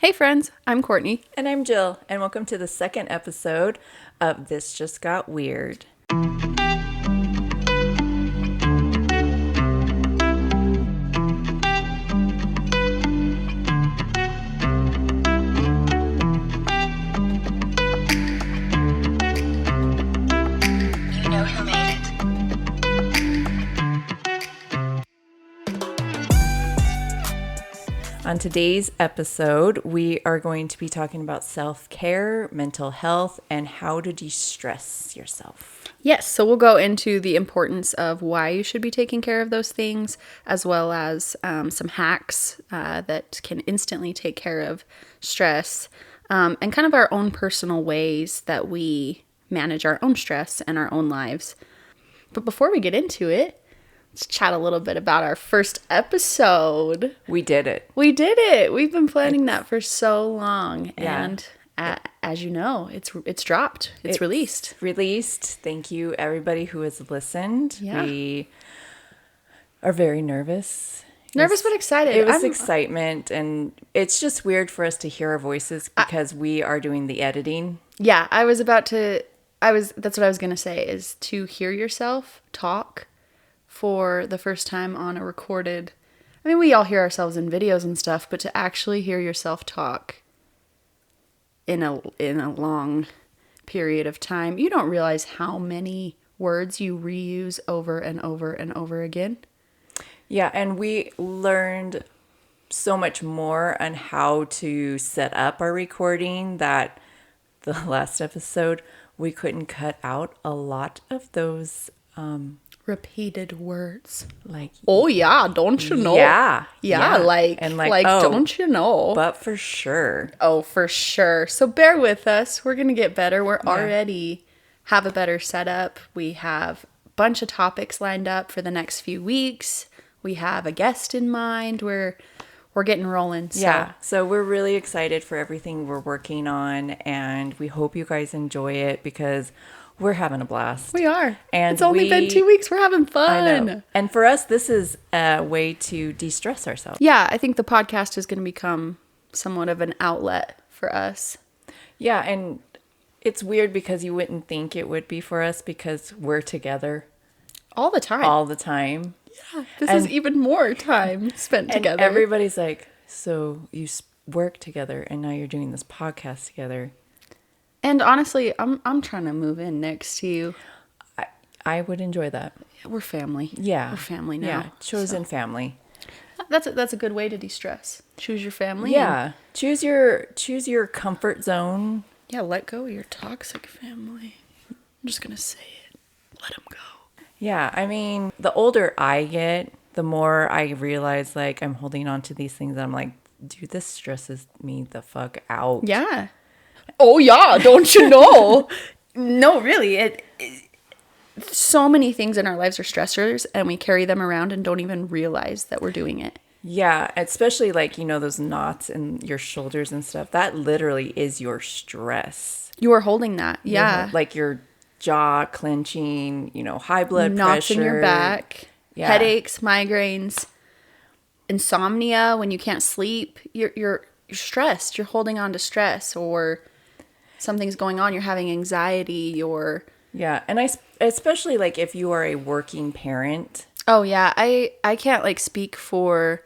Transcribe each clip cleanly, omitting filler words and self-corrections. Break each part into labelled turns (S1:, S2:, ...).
S1: Hey friends, I'm Courtney.
S2: And I'm Jill, and welcome to the second episode of This Just Got Weird.
S3: You know who made it.
S2: On today's episode, we are going to be talking about self-care, mental health, and how to de-stress yourself.
S1: Yes, so we'll go into the importance of why you should be taking care of those things, as well as some hacks that can instantly take care of stress, and kind of our own personal ways that we manage our own stress and our own lives. But before we get into it, let's chat a little bit about our first episode.
S2: We did it.
S1: We did it. We've been planning that for so long.
S2: Yeah.
S1: And as you know, it's dropped. It's released.
S2: Released. Thank you, everybody who has listened.
S1: Yeah.
S2: We are very nervous.
S1: Nervous but excited.
S2: It was excitement, and it's just weird for us to hear our voices because we are doing the editing.
S1: Yeah, that's what I was going to say, is to hear yourself talk for the first time on a recorded. I mean, we all hear ourselves in videos and stuff, but to actually hear yourself talk in a long period of time, you don't realize how many words you reuse over and over and over again.
S2: Yeah, and we learned so much more on how to set up our recording that the last episode, we couldn't cut out a lot of those,
S1: Repeated words.
S2: like,
S1: Oh yeah, don't you know?
S2: yeah.
S1: And
S2: oh,
S1: don't you know?
S2: but for sure.
S1: Oh, for sure. So bear with us. We're going to get better. We're already have a better setup. We have a bunch of topics lined up for the next few weeks. We have a guest in mind. We're getting rolling. So.
S2: Yeah, so we're really excited for everything we're working on, and we hope you guys enjoy it because we're having a blast.
S1: We are.
S2: And
S1: it's only been 2 weeks. We're having fun.
S2: I know. And for us, this is a way to de-stress ourselves.
S1: Yeah, I think the podcast is going to become somewhat of an outlet for us.
S2: Yeah, and it's weird because you wouldn't think it would be for us because we're together
S1: All the time.
S2: all the time.
S1: Yeah, this is even more time spent
S2: And
S1: together.
S2: everybody's like, so you work together and now you're doing this podcast together.
S1: And honestly, I'm trying to move in next to you.
S2: I would enjoy that.
S1: We're family.
S2: Yeah.
S1: We're family now.
S2: Yeah, chosen family.
S1: That's a good way to de-stress. Choose your family.
S2: Yeah. Choose your comfort zone.
S1: Yeah, let go of your toxic family. I'm just going to say it. Let them go.
S2: Yeah, I mean, the older I get, the more I realize like I'm holding on to these things. And I'm like, dude, this stresses me the fuck out.
S1: Yeah. Oh, yeah. Don't you know? No, really. So many things in our lives are stressors, and we carry them around and don't even realize that we're doing it.
S2: Yeah, especially like, those knots in your shoulders and stuff. That literally is your stress.
S1: You are holding that. Yeah.
S2: Like your jaw clenching, high blood
S1: Knots
S2: pressure.
S1: in your back.
S2: Yeah.
S1: Headaches, migraines, insomnia when you can't sleep. You're stressed. You're holding on to stress, or something's going on. You're having anxiety.
S2: Yeah, and especially like if you are a working parent.
S1: Oh yeah, I can't like speak for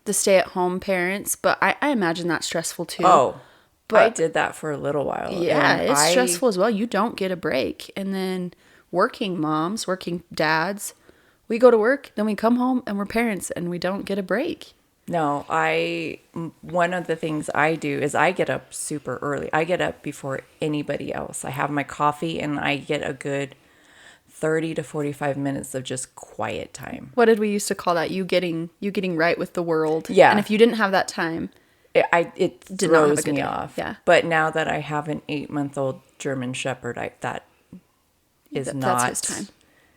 S1: the stay-at-home parents, but I imagine that's stressful too.
S2: Oh,
S1: but
S2: I did that for a little while.
S1: yeah,
S2: and
S1: it's stressful as well. You don't get a break. And then working moms, working dads, we go to work, then we come home and we're parents and we don't get a break.
S2: No, one of the things I do is I get up super early. I get up before anybody else. I have my coffee and I get a good 30 to 45 minutes of just quiet time.
S1: What did we used to call that? You getting right with the world.
S2: Yeah.
S1: And if you didn't have that time,
S2: It
S1: did not have a
S2: throws
S1: good
S2: me
S1: day.
S2: off.
S1: Yeah.
S2: But now that I have an 8-month-old German Shepherd, that is not.
S1: That's his time.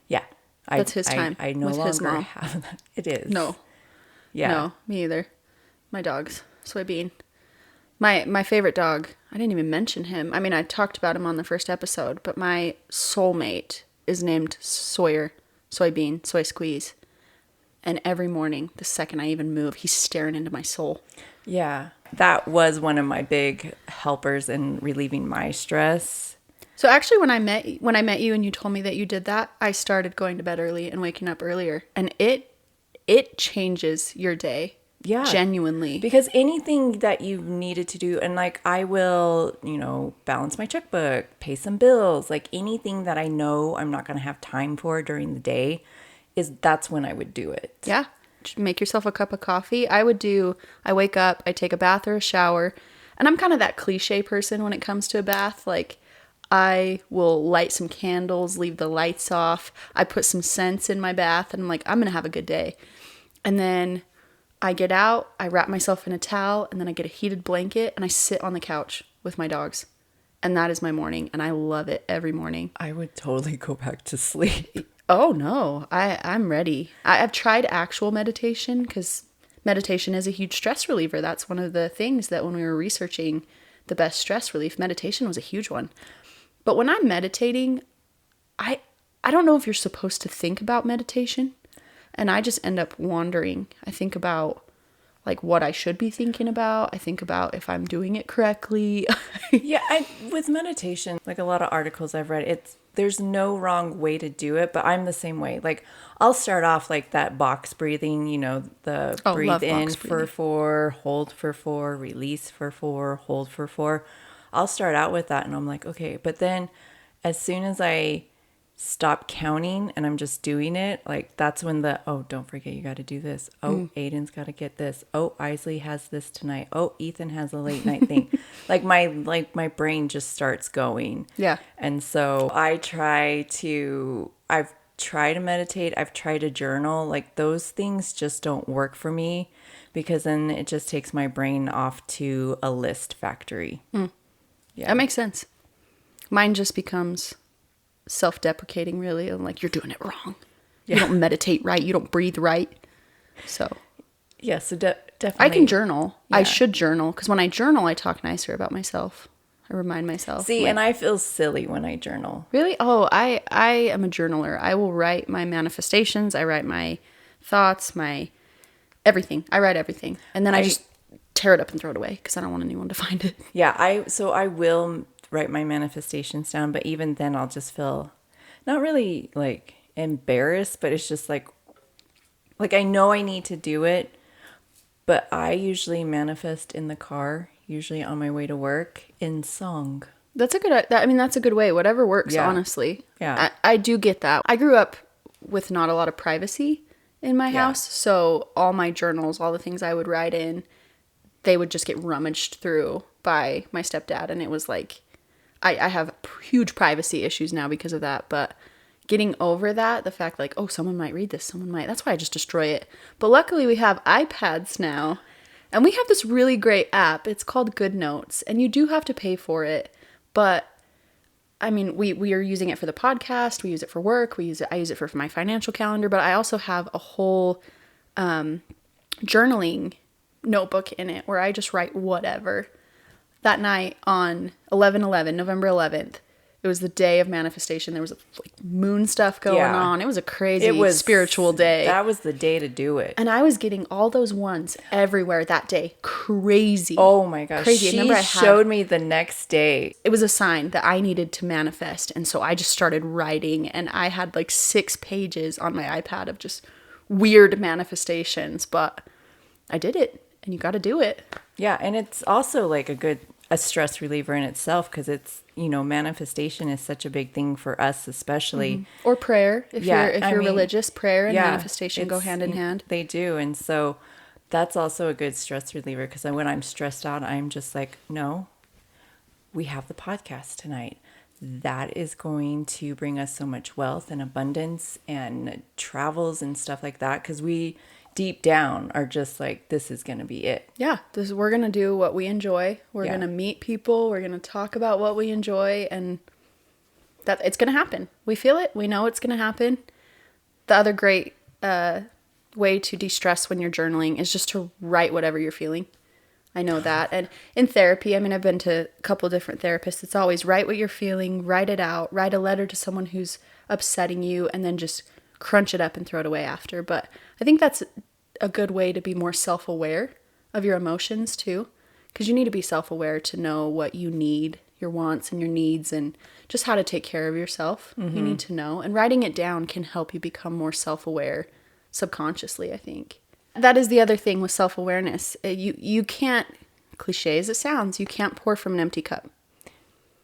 S2: Yeah.
S1: That's his time
S2: I no
S1: with his
S2: longer
S1: mom.
S2: have that. It is.
S1: No.
S2: Yeah.
S1: No, me either. My dog's Soybean. My favorite dog, I didn't even mention him. I mean, I talked about him on the first episode, but my soulmate is named Sawyer, Soybean, Soy Squeeze. And every morning, the second I even move, he's staring into my soul.
S2: Yeah. That was one of my big helpers in relieving my stress.
S1: So actually, when I met you and you told me that you did that, I started going to bed early and waking up earlier, and it changes your day.
S2: Yeah.
S1: Genuinely.
S2: Because anything that you needed to do, and like I will, balance my checkbook, pay some bills, like anything that I know I'm not going to have time for during the day, that's when I would do it.
S1: Yeah. Just make yourself a cup of coffee. I wake up, I take a bath or a shower, and I'm kind of that cliche person when it comes to a bath. Like, I will light some candles, leave the lights off. I put some scents in my bath, and I'm like, I'm going to have a good day. And then I get out, I wrap myself in a towel, and then I get a heated blanket, and I sit on the couch with my dogs. And that is my morning, and I love it every morning.
S2: I would totally go back to sleep.
S1: Oh, no, I'm ready. I've tried actual meditation because meditation is a huge stress reliever. That's one of the things that when we were researching the best stress relief, meditation was a huge one. But when I'm meditating, I don't know if you're supposed to think about meditation. And I just end up wandering. I think about like what I should be thinking about. I think about if I'm doing it correctly.
S2: Yeah, with meditation, like a lot of articles I've read, there's no wrong way to do it, but I'm the same way. Like I'll start off like that box breathing, breathe in for 4, hold for 4, release for 4, hold for 4. I'll start out with that and I'm like, okay, but then as soon as I stop counting and I'm just doing it, like that's when don't forget you got to do this. Aiden's got to get this. Isley has this tonight. Ethan has a late night thing. my brain just starts going.
S1: Yeah.
S2: And so I've tried to meditate. I've tried to journal. Like those things just don't work for me because then it just takes my brain off to a list factory.
S1: Yeah. That makes sense. Mine just becomes self-deprecating, really. I'm like, you're doing it wrong. Yeah. You don't meditate right. You don't breathe right. So
S2: yeah, so definitely
S1: I can journal. Yeah. I should journal because when I journal, I talk nicer about myself. I remind myself.
S2: See, and I feel silly when I journal.
S1: Really? Oh, I am a journaler. I will write my manifestations. I write my thoughts, my everything. I write everything, and then I just tear it up and throw it away because I don't want anyone to find it.
S2: Yeah, I will write my manifestations down, but even then I'll just feel not really like embarrassed, but it's just like I know I need to do it, but I usually manifest in the car, usually on my way to work in song.
S1: That's a good way. Whatever works, honestly.
S2: Yeah.
S1: I do get that. I grew up with not a lot of privacy in my house, so all my journals, all the things I would write in, they would just get rummaged through by my stepdad, and it was like I have huge privacy issues now because of that, but getting over that, the fact like, someone might read this, that's why I just destroy it. But luckily we have iPads now, and we have this really great app. It's called Good Notes, and you do have to pay for it, but I mean, we are using it for the podcast, we use it for work, I use it for my financial calendar, but I also have a whole journaling notebook in it where I just write whatever. That night on November 11th, it was the day of manifestation. There was like moon stuff going on. It was a crazy spiritual day.
S2: That was the day to do it.
S1: And I was getting all those ones everywhere that day. Crazy.
S2: Oh my gosh.
S1: Crazy.
S2: She showed me the next day.
S1: It was a sign that I needed to manifest. And so I just started writing, and I had like 6 pages on my iPad of just weird manifestations, but I did it. And you got to do it.
S2: Yeah, and it's also like a stress reliever in itself because it's, manifestation is such a big thing for us, especially.
S1: Mm-hmm. Or prayer. If you're religious, prayer and manifestation go hand in hand.
S2: They do. And so that's also a good stress reliever because when I'm stressed out, I'm just like, no, we have the podcast tonight. That is going to bring us so much wealth and abundance and travels and stuff like that because we deep down are just like, this is going to be it.
S1: Yeah, we're going to do what we enjoy. We're going to meet people. We're going to talk about what we enjoy, and that it's going to happen. We feel it. We know it's going to happen. The other great way to de-stress when you're journaling is just to write whatever you're feeling. I know that. And in therapy, I mean, I've been to a couple different therapists. It's always write what you're feeling, write it out, write a letter to someone who's upsetting you, and then just crunch it up and throw it away after. But I think that's a good way to be more self-aware of your emotions too, because you need to be self-aware to know what you need, your wants and your needs, and just how to take care of yourself. You need to know, and writing it down can help you become more self-aware subconsciously, I think. That is the other thing with self-awareness. You can't, cliche as it sounds, you can't pour from an empty cup.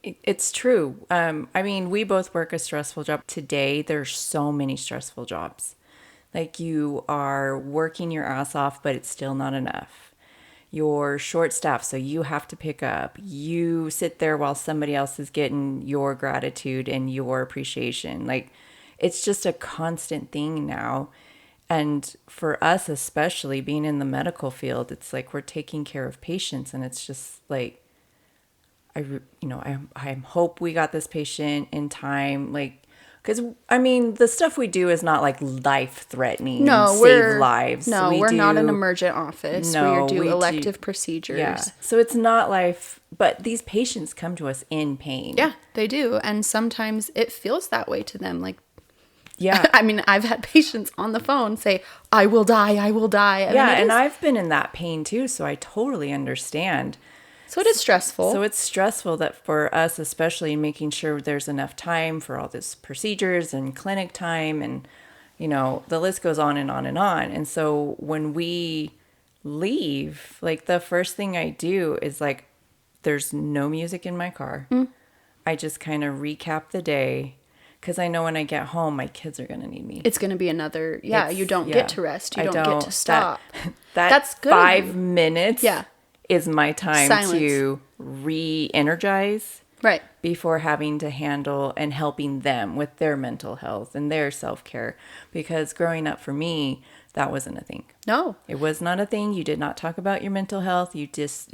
S2: It's true. I mean, we both work a stressful job. Today, there's so many stressful jobs. Like, you are working your ass off, but it's still not enough. You're short staffed, so you have to pick up. You sit there while somebody else is getting your gratitude and your appreciation. Like, it's just a constant thing now. And for us, especially being in the medical field, it's like we're taking care of patients, and it's just like, I hope we got this patient in time. Like, because I mean, the stuff we do is not like life threatening.
S1: No,
S2: save lives.
S1: No, we're not an emergent office.
S2: No,
S1: we do
S2: we
S1: elective
S2: do-
S1: procedures.
S2: Yeah. So it's not life, but these patients come to us in pain.
S1: Yeah, they do. And sometimes it feels that way to them. Like,
S2: Yeah.
S1: I mean, I've had patients on the phone say, I will die, I will die. I
S2: Yeah.
S1: mean,
S2: And I've been in that pain too. So I totally understand.
S1: so it is stressful.
S2: So it's stressful that for us, especially making sure there's enough time for all these procedures and clinic time, and, the list goes on and on and on. And so when we leave, like, the first thing I do is, like, there's no music in my car. I just kind of recap the day, because I know when I get home, my kids are going to need me.
S1: It's going to be another, you don't get to rest. You
S2: I
S1: don't get to stop.
S2: That's
S1: good of
S2: 5
S1: you.
S2: minutes is my time
S1: Silence.
S2: to re-energize
S1: Right.
S2: before having to handle and helping them with their mental health and their self-care. Because growing up for me, that wasn't a thing.
S1: No.
S2: It was not a thing. You did not talk about your mental health. You just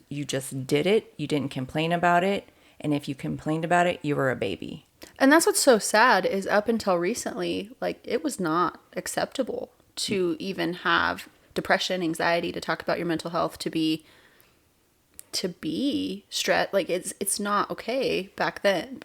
S2: did it. You didn't complain about it. And if you complained about it, you were a baby.
S1: And that's what's so sad is up until recently, like, it was not acceptable to even have depression, anxiety, to talk about your mental health, to be stressed. Like, it's not okay back then.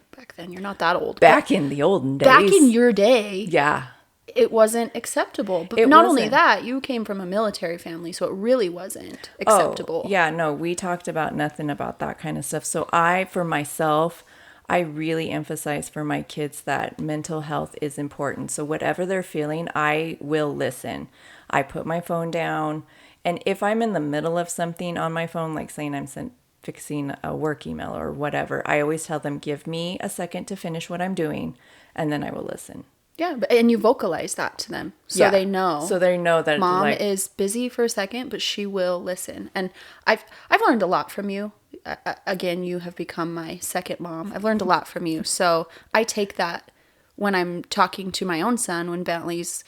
S1: You're not that old.
S2: Back in the olden days.
S1: Back in your day,
S2: Yeah.
S1: it wasn't acceptable. But
S2: It
S1: not only
S2: wasn't.
S1: that, you came from a military family, so it really wasn't acceptable.
S2: Oh, yeah, no, we talked about nothing about that kind of stuff. So for myself, I really emphasize for my kids that mental health is important. So whatever they're feeling, I will listen. I put my phone down. And if I'm in the middle of something on my phone, like saying I'm fixing a work email or whatever, I always tell them, give me a second to finish what I'm doing, and then I will listen.
S1: Yeah, and you vocalize that to them, so they know.
S2: So they know that
S1: Mom is busy for a second, but she will listen. And I've learned a lot from you. Again, you have become my second mom. I've learned a lot from you. So I take that when I'm talking to my own son, when Bentley's,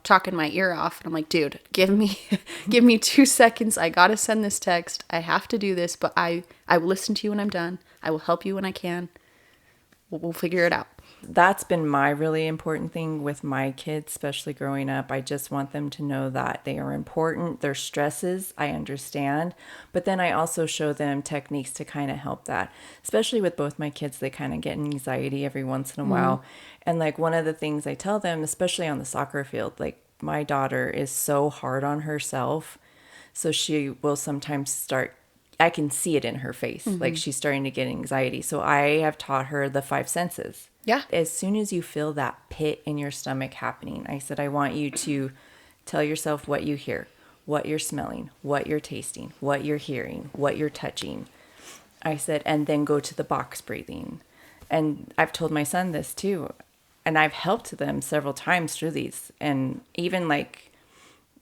S1: talking my ear off, and I'm like, dude, give me 2 seconds. I got to send this text. I have to do this, but I will listen to you when I'm done. I will help you when I can. We'll figure it out.
S2: That's been my really important thing with my kids, especially growing up. I just want them to know that they are important. Their stresses, I understand. But then I also show them techniques to kind of help that. Especially with both my kids, they kind of get anxiety every once in a while. And like one of the things I tell them, especially on the soccer field, like my daughter is so hard on herself. So she will sometimes I can see it in her face. Like she's starting to get anxiety. So I have taught her the 5 senses.
S1: Yeah.
S2: As soon as you feel that pit in your stomach happening, I said, I want you to tell yourself what you hear, what you're smelling, what you're tasting, what you're hearing, what you're touching. I said, and then go to the box breathing. And I've told my son this too. And I've helped them several times through these. And even like,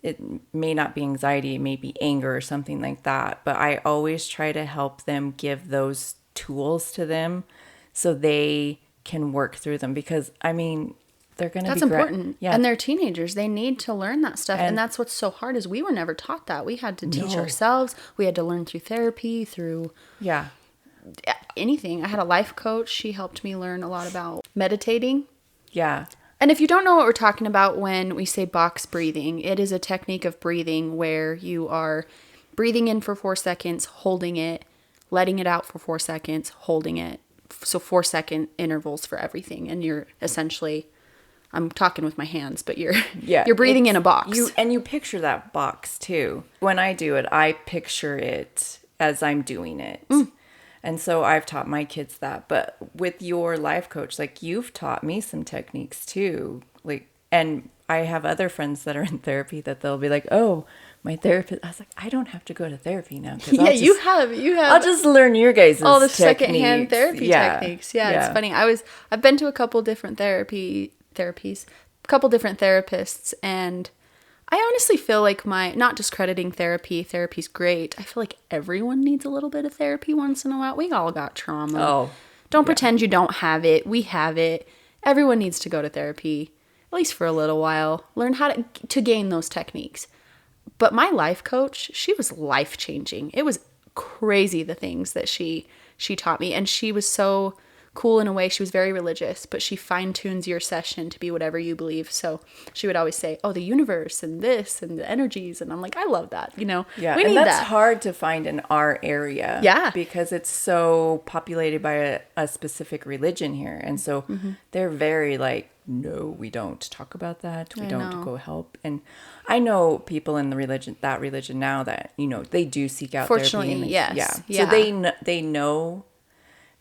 S2: it may not be anxiety, it may be anger or something like that. But I always try to help them, give those tools to them so they can work through them, because I mean, they're going to be
S1: important.
S2: Yeah.
S1: And they're teenagers. They need to learn that stuff. And that's what's so hard is we were never taught that. We had to teach ourselves. We had to learn through therapy, through anything. I had a life coach. She helped me learn a lot about meditating.
S2: Yeah.
S1: And if you don't know what we're talking about when we say box breathing, it is a technique of breathing where you are breathing in for 4 seconds, holding it, letting it out for 4 seconds, holding it. So 4-second intervals for everything. And you're essentially I'm talking with my hands, but you're
S2: Yeah,
S1: you're breathing in a box.
S2: You picture that box too. When I do it, I picture it as I'm doing it. And so I've taught my kids that. But with your life coach, like you've taught me some techniques too. Like, and I have other friends that are in therapy that they'll be like, "Oh, my therapist." I was like, "I don't have to go to therapy now."
S1: Yeah, you have
S2: I'll just learn your guys'
S1: all the
S2: techniques.
S1: secondhand therapy techniques. Yeah, it's funny. I've been to a couple different therapies, a couple different therapists, and I honestly feel like not discrediting therapy's great. I feel like everyone needs a little bit of therapy once in a while. We all got trauma.
S2: Oh,
S1: don't pretend you don't have it. We have it. Everyone needs to go to therapy, at least for a little while. Learn how to gain those techniques. But my life coach, she was life-changing. It was crazy the things that she taught me. And she was so cool in a way. She was very religious, but she fine-tunes your session to be whatever you believe. So she would always say, "Oh, the universe and this and the energies." And I'm like, I love that.
S2: Yeah,
S1: we need
S2: that's
S1: that.
S2: hard to find in our area.
S1: Yeah.
S2: Because it's so populated by a specific religion here. And so they're very like, "No, we don't talk about that. We don't go help." And I know people in that religion now that, they do seek out
S1: Fortunately,
S2: therapy.
S1: yes.
S2: Yeah. So they know,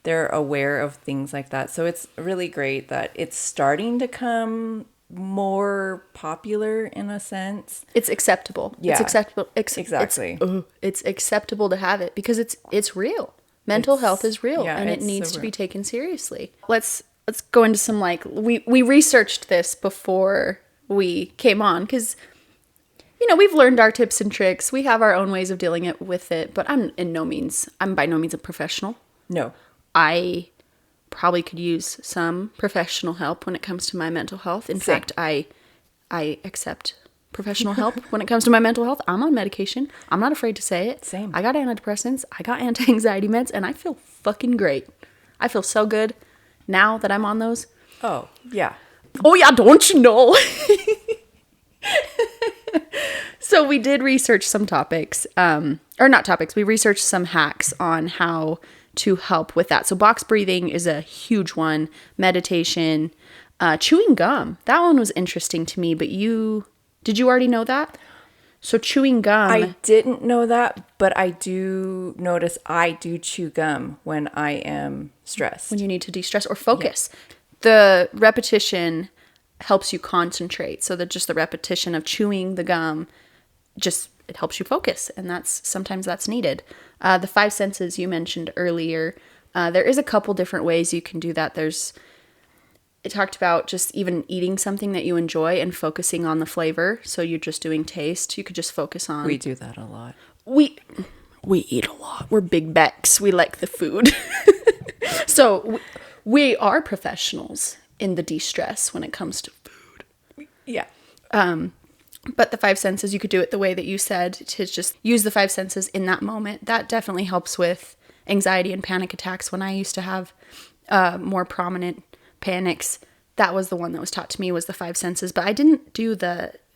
S2: they're aware of things like that. So it's really great that it's starting to come more popular in a sense.
S1: It's acceptable.
S2: Yeah.
S1: It's acceptable.
S2: Exactly.
S1: It's acceptable to have it because it's real. Mental health is real, and it needs to be taken seriously. Let's go into some we researched this before we came on because we've learned our tips and tricks. We have our own ways of dealing with it, but I'm by no means a professional.
S2: No.
S1: I probably could use some professional help when it comes to my mental health. In fact, I accept professional help when it comes to my mental health. I'm on medication. I'm not afraid to say it.
S2: Same.
S1: I got antidepressants. I got anti-anxiety meds, and I feel fucking great. I feel so good now that I'm on those.
S2: Oh, yeah.
S1: Oh, yeah, don't you know? So we did research some topics, or not topics. We researched some hacks on how to help with that. So box breathing is a huge one. Meditation, chewing gum. That one was interesting to me, but did you already know that? So chewing gum.
S2: I didn't know that, but I do notice I do chew gum when I am stressed.
S1: When you need to de-stress or focus. Yeah. The repetition helps you concentrate. So just the repetition of chewing the gum, it helps you focus. And sometimes that's needed. The 5 senses you mentioned earlier, there is a couple different ways you can do that. It talked about just even eating something that you enjoy and focusing on the flavor. So you're just doing taste. You could just focus on.
S2: We do that a lot.
S1: We eat a lot. We're big becks. We like the food. So we are professionals in the de-stress when it comes to food.
S2: Yeah.
S1: But the 5 senses, you could do it the way that you said, to just use the 5 senses in that moment. That definitely helps with anxiety and panic attacks. When I used to have more prominent panics, that was the one that was taught to me, was the 5 senses. But I didn't do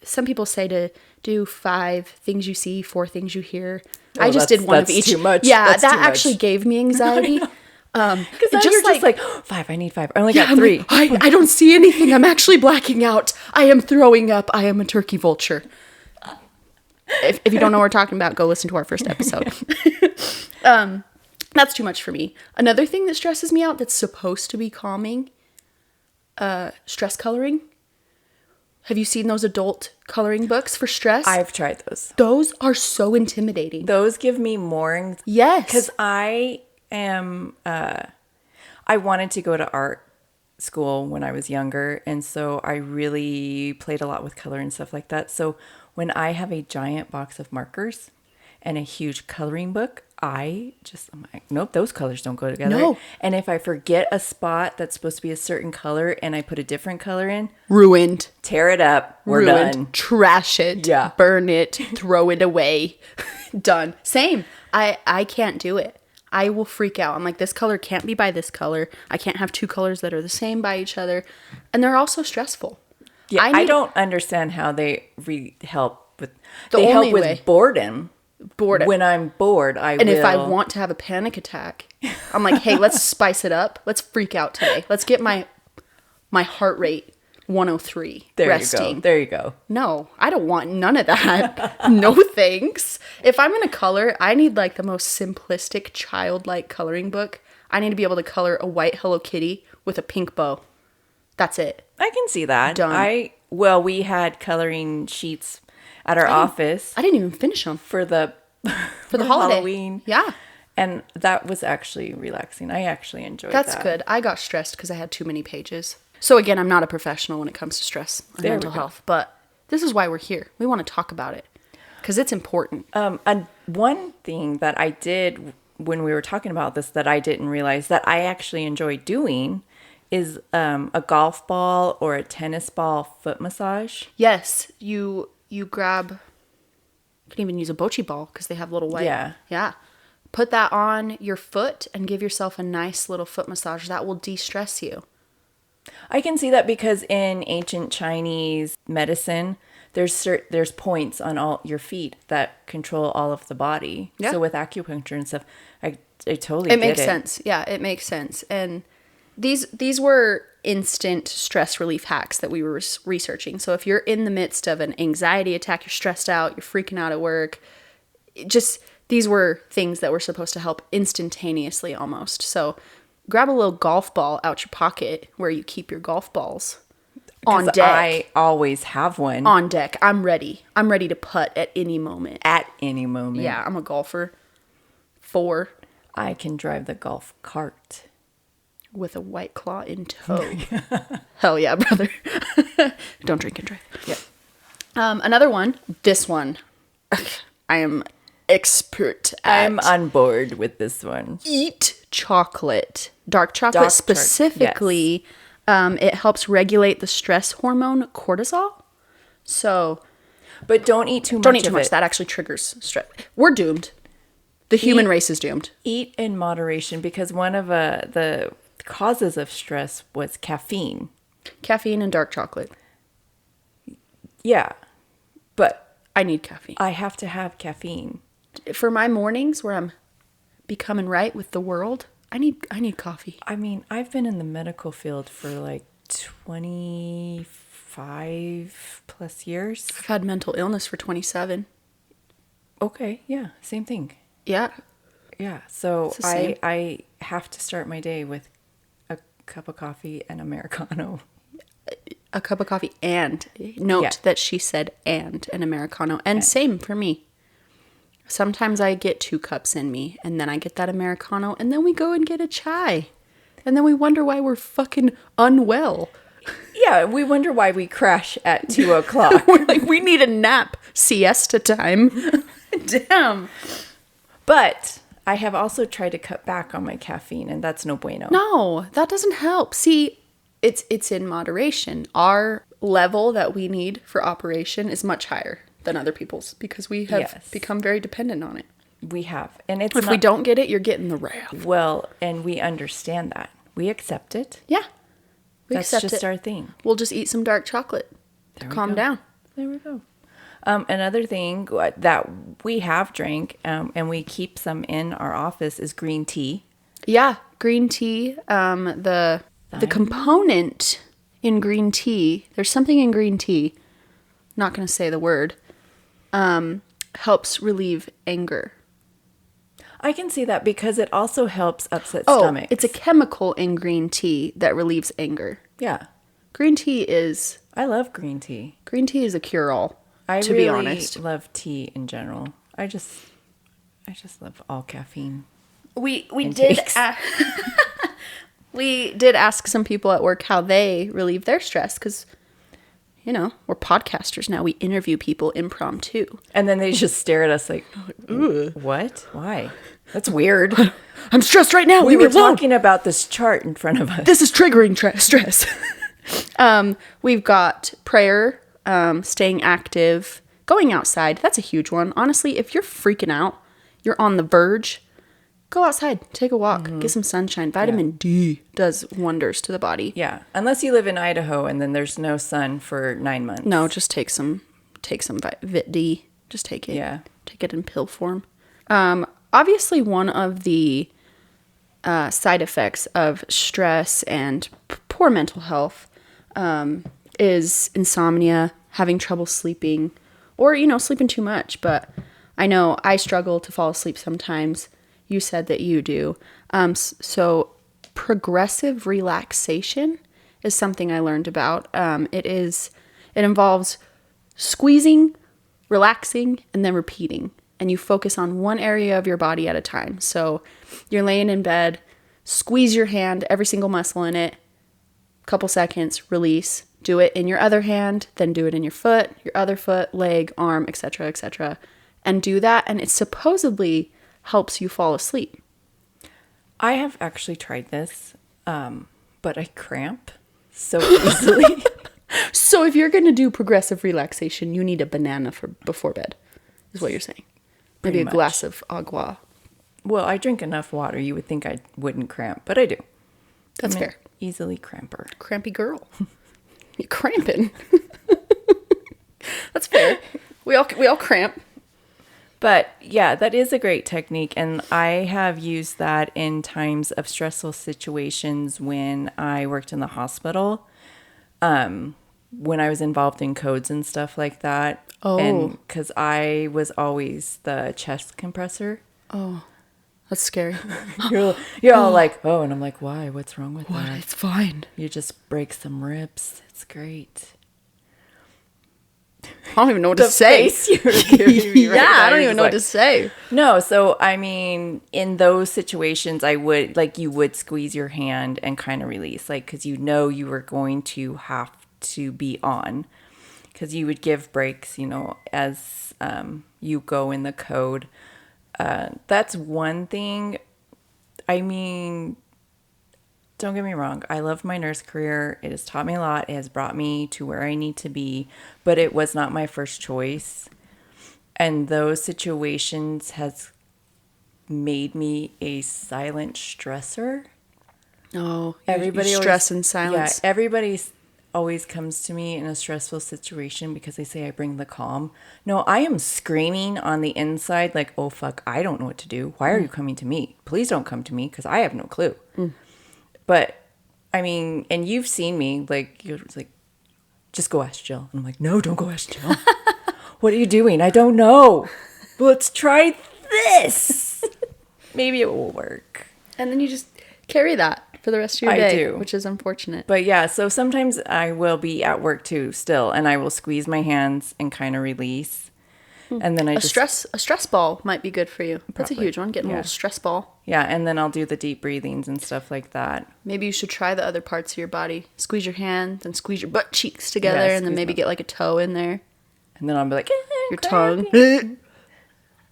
S1: some people say to do 5 things you see, 4 things you hear. I just did one of each.
S2: Too much.
S1: Yeah,
S2: that's
S1: that actually gave me anxiety.
S2: Because you're just like, 5, I need 5. I only got
S1: I'm
S2: 3.
S1: like, I don't see anything. I'm actually blacking out. I am throwing up. I am a turkey vulture. If you don't know what we're talking about, go listen to our first episode. That's too much for me. Another thing that stresses me out that's supposed to be calming, stress coloring. Have you seen those adult coloring books for stress?
S2: I've tried those.
S1: Those are so intimidating.
S2: Those give me more.
S1: Yes.
S2: Because I wanted to go to art school when I was younger. And so I really played a lot with color and stuff like that. So when I have a giant box of markers and a huge coloring book, I'm like, nope, those colors don't go together.
S1: No.
S2: And if I forget a spot that's supposed to be a certain color and I put a different color in,
S1: Ruined.
S2: tear it up. We're done.
S1: Trash it.
S2: Yeah.
S1: Burn it. Throw it away. Done. Same. I can't do it. I will freak out. I'm like, this color can't be by this color. I can't have 2 colors that are the same by each other. And they're also stressful.
S2: Yeah, I don't understand how they help with
S1: way.
S2: boredom.
S1: Boredom.
S2: When I'm bored,
S1: And if I want to have a panic attack, I'm like, hey, let's spice it up. Let's freak out today. Let's get my heart rate 103.
S2: There
S1: resting.
S2: you go. There you go.
S1: No, I don't want none of that. No thanks. If I'm going to color, I need like the most simplistic childlike coloring book. I need to be able to color a white Hello Kitty with a pink bow. That's it.
S2: I can see that.
S1: Done.
S2: We had coloring sheets at our office
S1: I didn't even finish them
S2: for the
S1: holiday.
S2: Halloween.
S1: Yeah.
S2: And that was actually relaxing. I actually enjoyed
S1: That's
S2: that.
S1: good. I got stressed because I had too many pages. So again, I'm not a professional when it comes to stress and
S2: There we
S1: mental
S2: go.
S1: health, but this is why we're here. We want to talk about it because it's important.
S2: And one thing that I did when we were talking about this that I didn't realize that I actually enjoy doing is a golf ball or a tennis ball foot massage.
S1: Yes, you grab. You can even use a bocce ball because they have little white. Yeah. Put that on your foot and give yourself a nice little foot massage. That will de-stress you.
S2: I can see that because in ancient Chinese medicine, there's points on all your feet that control all of the body.
S1: Yeah.
S2: So with acupuncture and stuff, I totally
S1: It
S2: get
S1: makes sense. Yeah, it makes sense. And these were instant stress relief hacks that we were researching. So if you're in the midst of an anxiety attack, you're stressed out, you're freaking out at work, these were things that were supposed to help instantaneously almost. So grab a little golf ball out your pocket where you keep your golf balls. On
S2: 'Cause
S1: deck.
S2: I always have one.
S1: On deck. I'm ready. I'm ready to putt at any moment.
S2: At any moment.
S1: Yeah, I'm a golfer. 4
S2: I can drive the golf cart.
S1: with a White Claw in tow. Hell yeah, brother. Don't drink and drive.
S2: Yep.
S1: Another one. This one. I am expert at.
S2: I'm on board with this one.
S1: Eat chocolate. Dark chocolate
S2: Dark
S1: specifically. It helps regulate the stress hormone cortisol. So
S2: But don't eat too much.
S1: don't eat too
S2: of
S1: much.
S2: it.
S1: That actually triggers stress. We're doomed. The human race is doomed.
S2: Eat in moderation because one of the causes of stress was caffeine.
S1: Caffeine and dark chocolate.
S2: Yeah. But
S1: I need caffeine.
S2: I have to have caffeine.
S1: For my mornings where I'm becoming right with the world, I need coffee.
S2: I mean, I've been in the medical field for like 25 plus years.
S1: I've had mental illness for 27.
S2: Okay, yeah, same thing.
S1: Yeah.
S2: Yeah, so
S1: It's the same.
S2: I have to start my day with a cup of coffee and Americano.
S1: A cup of coffee and note
S2: Yeah.
S1: that she said and an Americano. And same for me. Sometimes I get 2 cups in me and then I get that Americano and then we go and get a chai. And then we wonder why we're fucking unwell.
S2: Yeah, we wonder why we crash at 2 o'clock.
S1: We're like, we need a nap. Siesta time. Damn.
S2: But I have also tried to cut back on my caffeine, and that's no bueno.
S1: No, that doesn't help. See, it's in moderation. Our level that we need for operation is much higher than other people's because we have
S2: Yes.
S1: become very dependent on it.
S2: We have. And it's
S1: If we don't get it, you're getting the wrath.
S2: well, and we understand that. We accept it.
S1: Yeah. We
S2: That's
S1: accept
S2: just
S1: it.
S2: our thing.
S1: We'll just eat some dark chocolate to
S2: we
S1: calm
S2: go.
S1: down.
S2: There we go. Another thing that we have drank and we keep some in our office is green tea.
S1: Yeah, green tea. The component in green tea. There's something in green tea. Not going to say the word. Helps relieve anger.
S2: I can see that because it also helps upset
S1: Oh,
S2: stomachs.
S1: it's a chemical in green tea that relieves anger.
S2: Yeah.
S1: Green tea is
S2: I love green tea.
S1: a cure-all.
S2: I
S1: to
S2: really
S1: be honest,
S2: love tea in general. I just love all caffeine.
S1: we
S2: Intakes.
S1: we did ask some people at work how they relieve their stress because, we're podcasters now. We interview people impromptu.
S2: And then they just stare at us like, what? Why? That's weird.
S1: I'm stressed right now.
S2: We
S1: Leave me
S2: were
S1: alone.
S2: talking about this chart in front of us.
S1: This is triggering stress. We've got prayer, staying active, going outside. That's a huge one. Honestly, if you're freaking out, you're on the verge, go outside, take a walk, get some sunshine. Vitamin D does wonders to the body.
S2: Yeah. Unless you live in Idaho and then there's no sun for 9 months.
S1: No, just take some Vit D. Just take it.
S2: Yeah.
S1: Take it in pill form. Obviously, one of the side effects of stress and poor mental health is insomnia, having trouble sleeping, or, sleeping too much. But I know I struggle to fall asleep sometimes. You said that you do. So progressive relaxation is something I learned about. It involves squeezing, relaxing, and then repeating. And you focus on one area of your body at a time. So you're laying in bed, squeeze your hand, every single muscle in it, couple seconds, release. Do it in your other hand, then do it in your foot, your other foot, leg, arm, etc., etc. And do that, and it supposedly helps you fall asleep.
S2: I have actually tried this, but I cramp so easily.
S1: So if you're going to do progressive relaxation, you need a banana before bed, is what you're saying. Maybe a glass of agua.
S2: Well, I drink enough water. You would think I wouldn't cramp, but I do.
S1: That's fair.
S2: Easily cramper.
S1: Crampy girl. You're cramping. That's fair. We all cramp.
S2: But yeah, that is a great technique. And I have used that in times of stressful situations when I worked in the hospital. When I was involved in codes and stuff like that.
S1: Oh.
S2: And because I was always the chest compressor.
S1: Oh, that's scary.
S2: You're all like, oh, and I'm like, why? What's wrong with that?
S1: It's fine.
S2: You just break some ribs. It's great.
S1: I don't even know what to say.
S2: Face you were giving me right now,
S1: I don't
S2: you're
S1: even
S2: just
S1: know what
S2: like-
S1: to say.
S2: No, so I mean, in those situations, I would you would squeeze your hand and kind of release, because you were going to have to be on, because you would give breaks, as you go in the code. That's one thing. I mean, don't get me wrong. I love my nurse career. It has taught me a lot. It has brought me to where I need to be, but it was not my first choice. And those situations has made me a silent stressor.
S1: Oh,
S2: Everybody
S1: you
S2: always-
S1: stress in silence.
S2: Yeah, everybody always comes to me in a stressful situation because they say I bring the calm. No, I am screaming on the inside like, oh, fuck, I don't know what to do. Why are you coming to me? Please don't come to me because I have no clue. But, I mean, and you've seen me, you're like, just go ask Jill. And I'm like, no, don't go ask Jill. What are you doing? I don't know. Let's try this. Maybe it will work.
S1: And then you just carry that for the rest of your
S2: I
S1: day,
S2: do.
S1: which is unfortunate.
S2: But yeah, so sometimes I will be at work too still, and I will squeeze my hands and kind of release. And then
S1: a stress ball might be good for you. That's a
S2: Probably.
S1: huge one. Getting a little stress ball.
S2: Yeah, and then I'll do the deep breathings and stuff like that.
S1: Maybe you should try the other parts of your body. Squeeze your hands and squeeze your butt cheeks together,
S2: Yeah,
S1: and then
S2: squeeze
S1: maybe get a toe in there.
S2: And then I'll be like,
S1: Your
S2: crampy.
S1: tongue.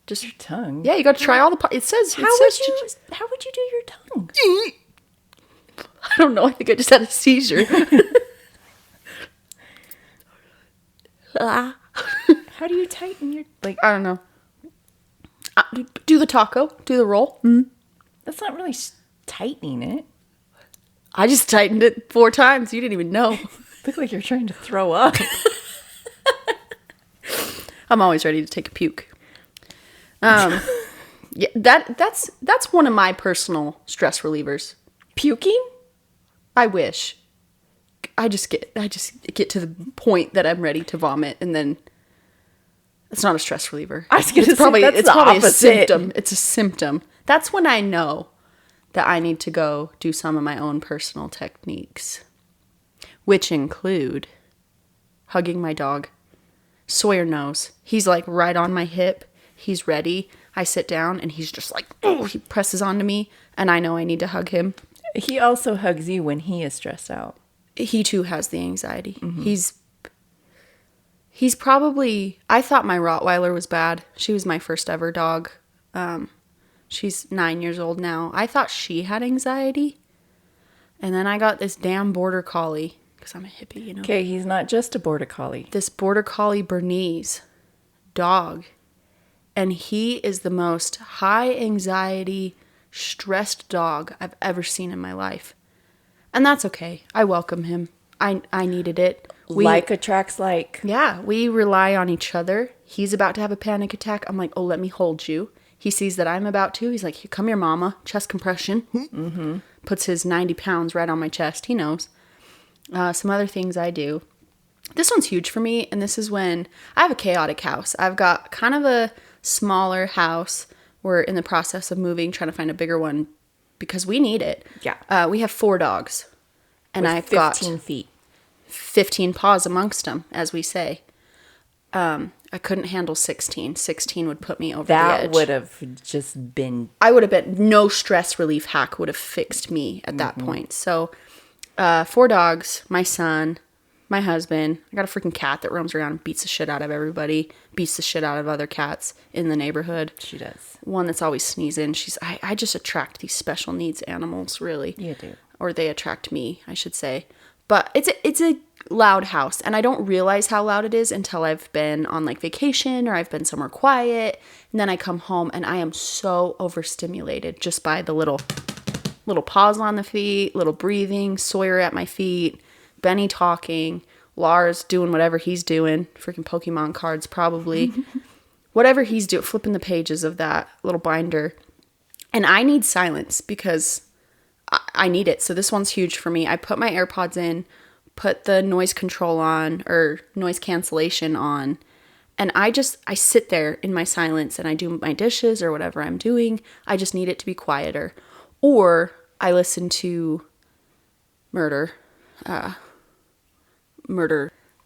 S1: Just
S2: Your tongue.
S1: yeah, you got to try all the parts. It says
S2: How would you do your tongue?
S1: I don't know. I think I just had a seizure.
S2: How do you tighten your
S1: I don't know. Do the taco. Do the roll.
S2: That's not really tightening it.
S1: I just tightened it 4 times. You didn't even know.
S2: Look like you're trying to throw up.
S1: I'm always ready to take a puke. Yeah, that's one of my personal stress relievers.
S2: Puking?
S1: I wish. I just get to the point that I'm ready to vomit, and then it's not a stress reliever.
S2: I was gonna say,
S1: It's probably
S2: that's
S1: it's
S2: the
S1: probably a
S2: opposite.
S1: symptom. It's a symptom. That's when I know that I need to go do some of my own personal techniques, which include hugging my dog. Sawyer knows. He's right on my hip. He's ready. I sit down and he's just oh, he presses onto me, and I know I need to hug him.
S2: He also hugs you when he is stressed out.
S1: He too has the anxiety. He's probably, I thought my Rottweiler was bad. She was my first ever dog. She's 9 years old now. I thought she had anxiety. And then I got this damn border collie, because I'm a hippie,
S2: Okay, he's not just a border collie.
S1: This border collie Bernese dog. And he is the most high anxiety, stressed dog I've ever seen in my life. And that's okay. I welcome him. I needed it.
S2: Like attracts like.
S1: Yeah, we rely on each other. He's about to have a panic attack. I'm like, oh, let me hold you. He sees that I'm about to. He's like, here, come here, mama. Chest compression. Mm-hmm. Puts his 90 pounds right on my chest. He knows. Some other things I do. this one's huge for me, and this is when I have a chaotic house. I've got kind of a smaller house. We're in the process of moving, trying to find a bigger one because we need it.
S2: Yeah.
S1: We have 4 dogs, and
S2: With
S1: I've
S2: 15
S1: got
S2: feet.
S1: 15 paws amongst them, as we say. I couldn't handle 16. 16 would put me over the edge.
S2: That would have just been...
S1: I would have been, no stress relief hack would have fixed me at that point. So, 4 dogs, my son, my husband. I got a freaking cat that roams around and beats the shit out of everybody, beats the shit out of other cats in the neighborhood.
S2: She does.
S1: One that's always sneezing. I just attract these special needs animals, really.
S2: You do.
S1: Or they attract me, I should say. But it's a loud house, and I don't realize how loud it is until I've been on like vacation or I've been somewhere quiet, and then I come home and I am so overstimulated just by the little paws on the feet, little breathing, Sawyer at my feet, Benny talking, Lars doing whatever he's doing, freaking Pokemon cards probably, whatever he's doing, flipping the pages of that little binder. And I need silence because I need it. So this one's huge for me. I put my AirPods in, put the noise control on or noise cancellation on, and I sit there in my silence and I do my dishes or whatever I'm doing. I just need it to be quieter. Or I listen to murder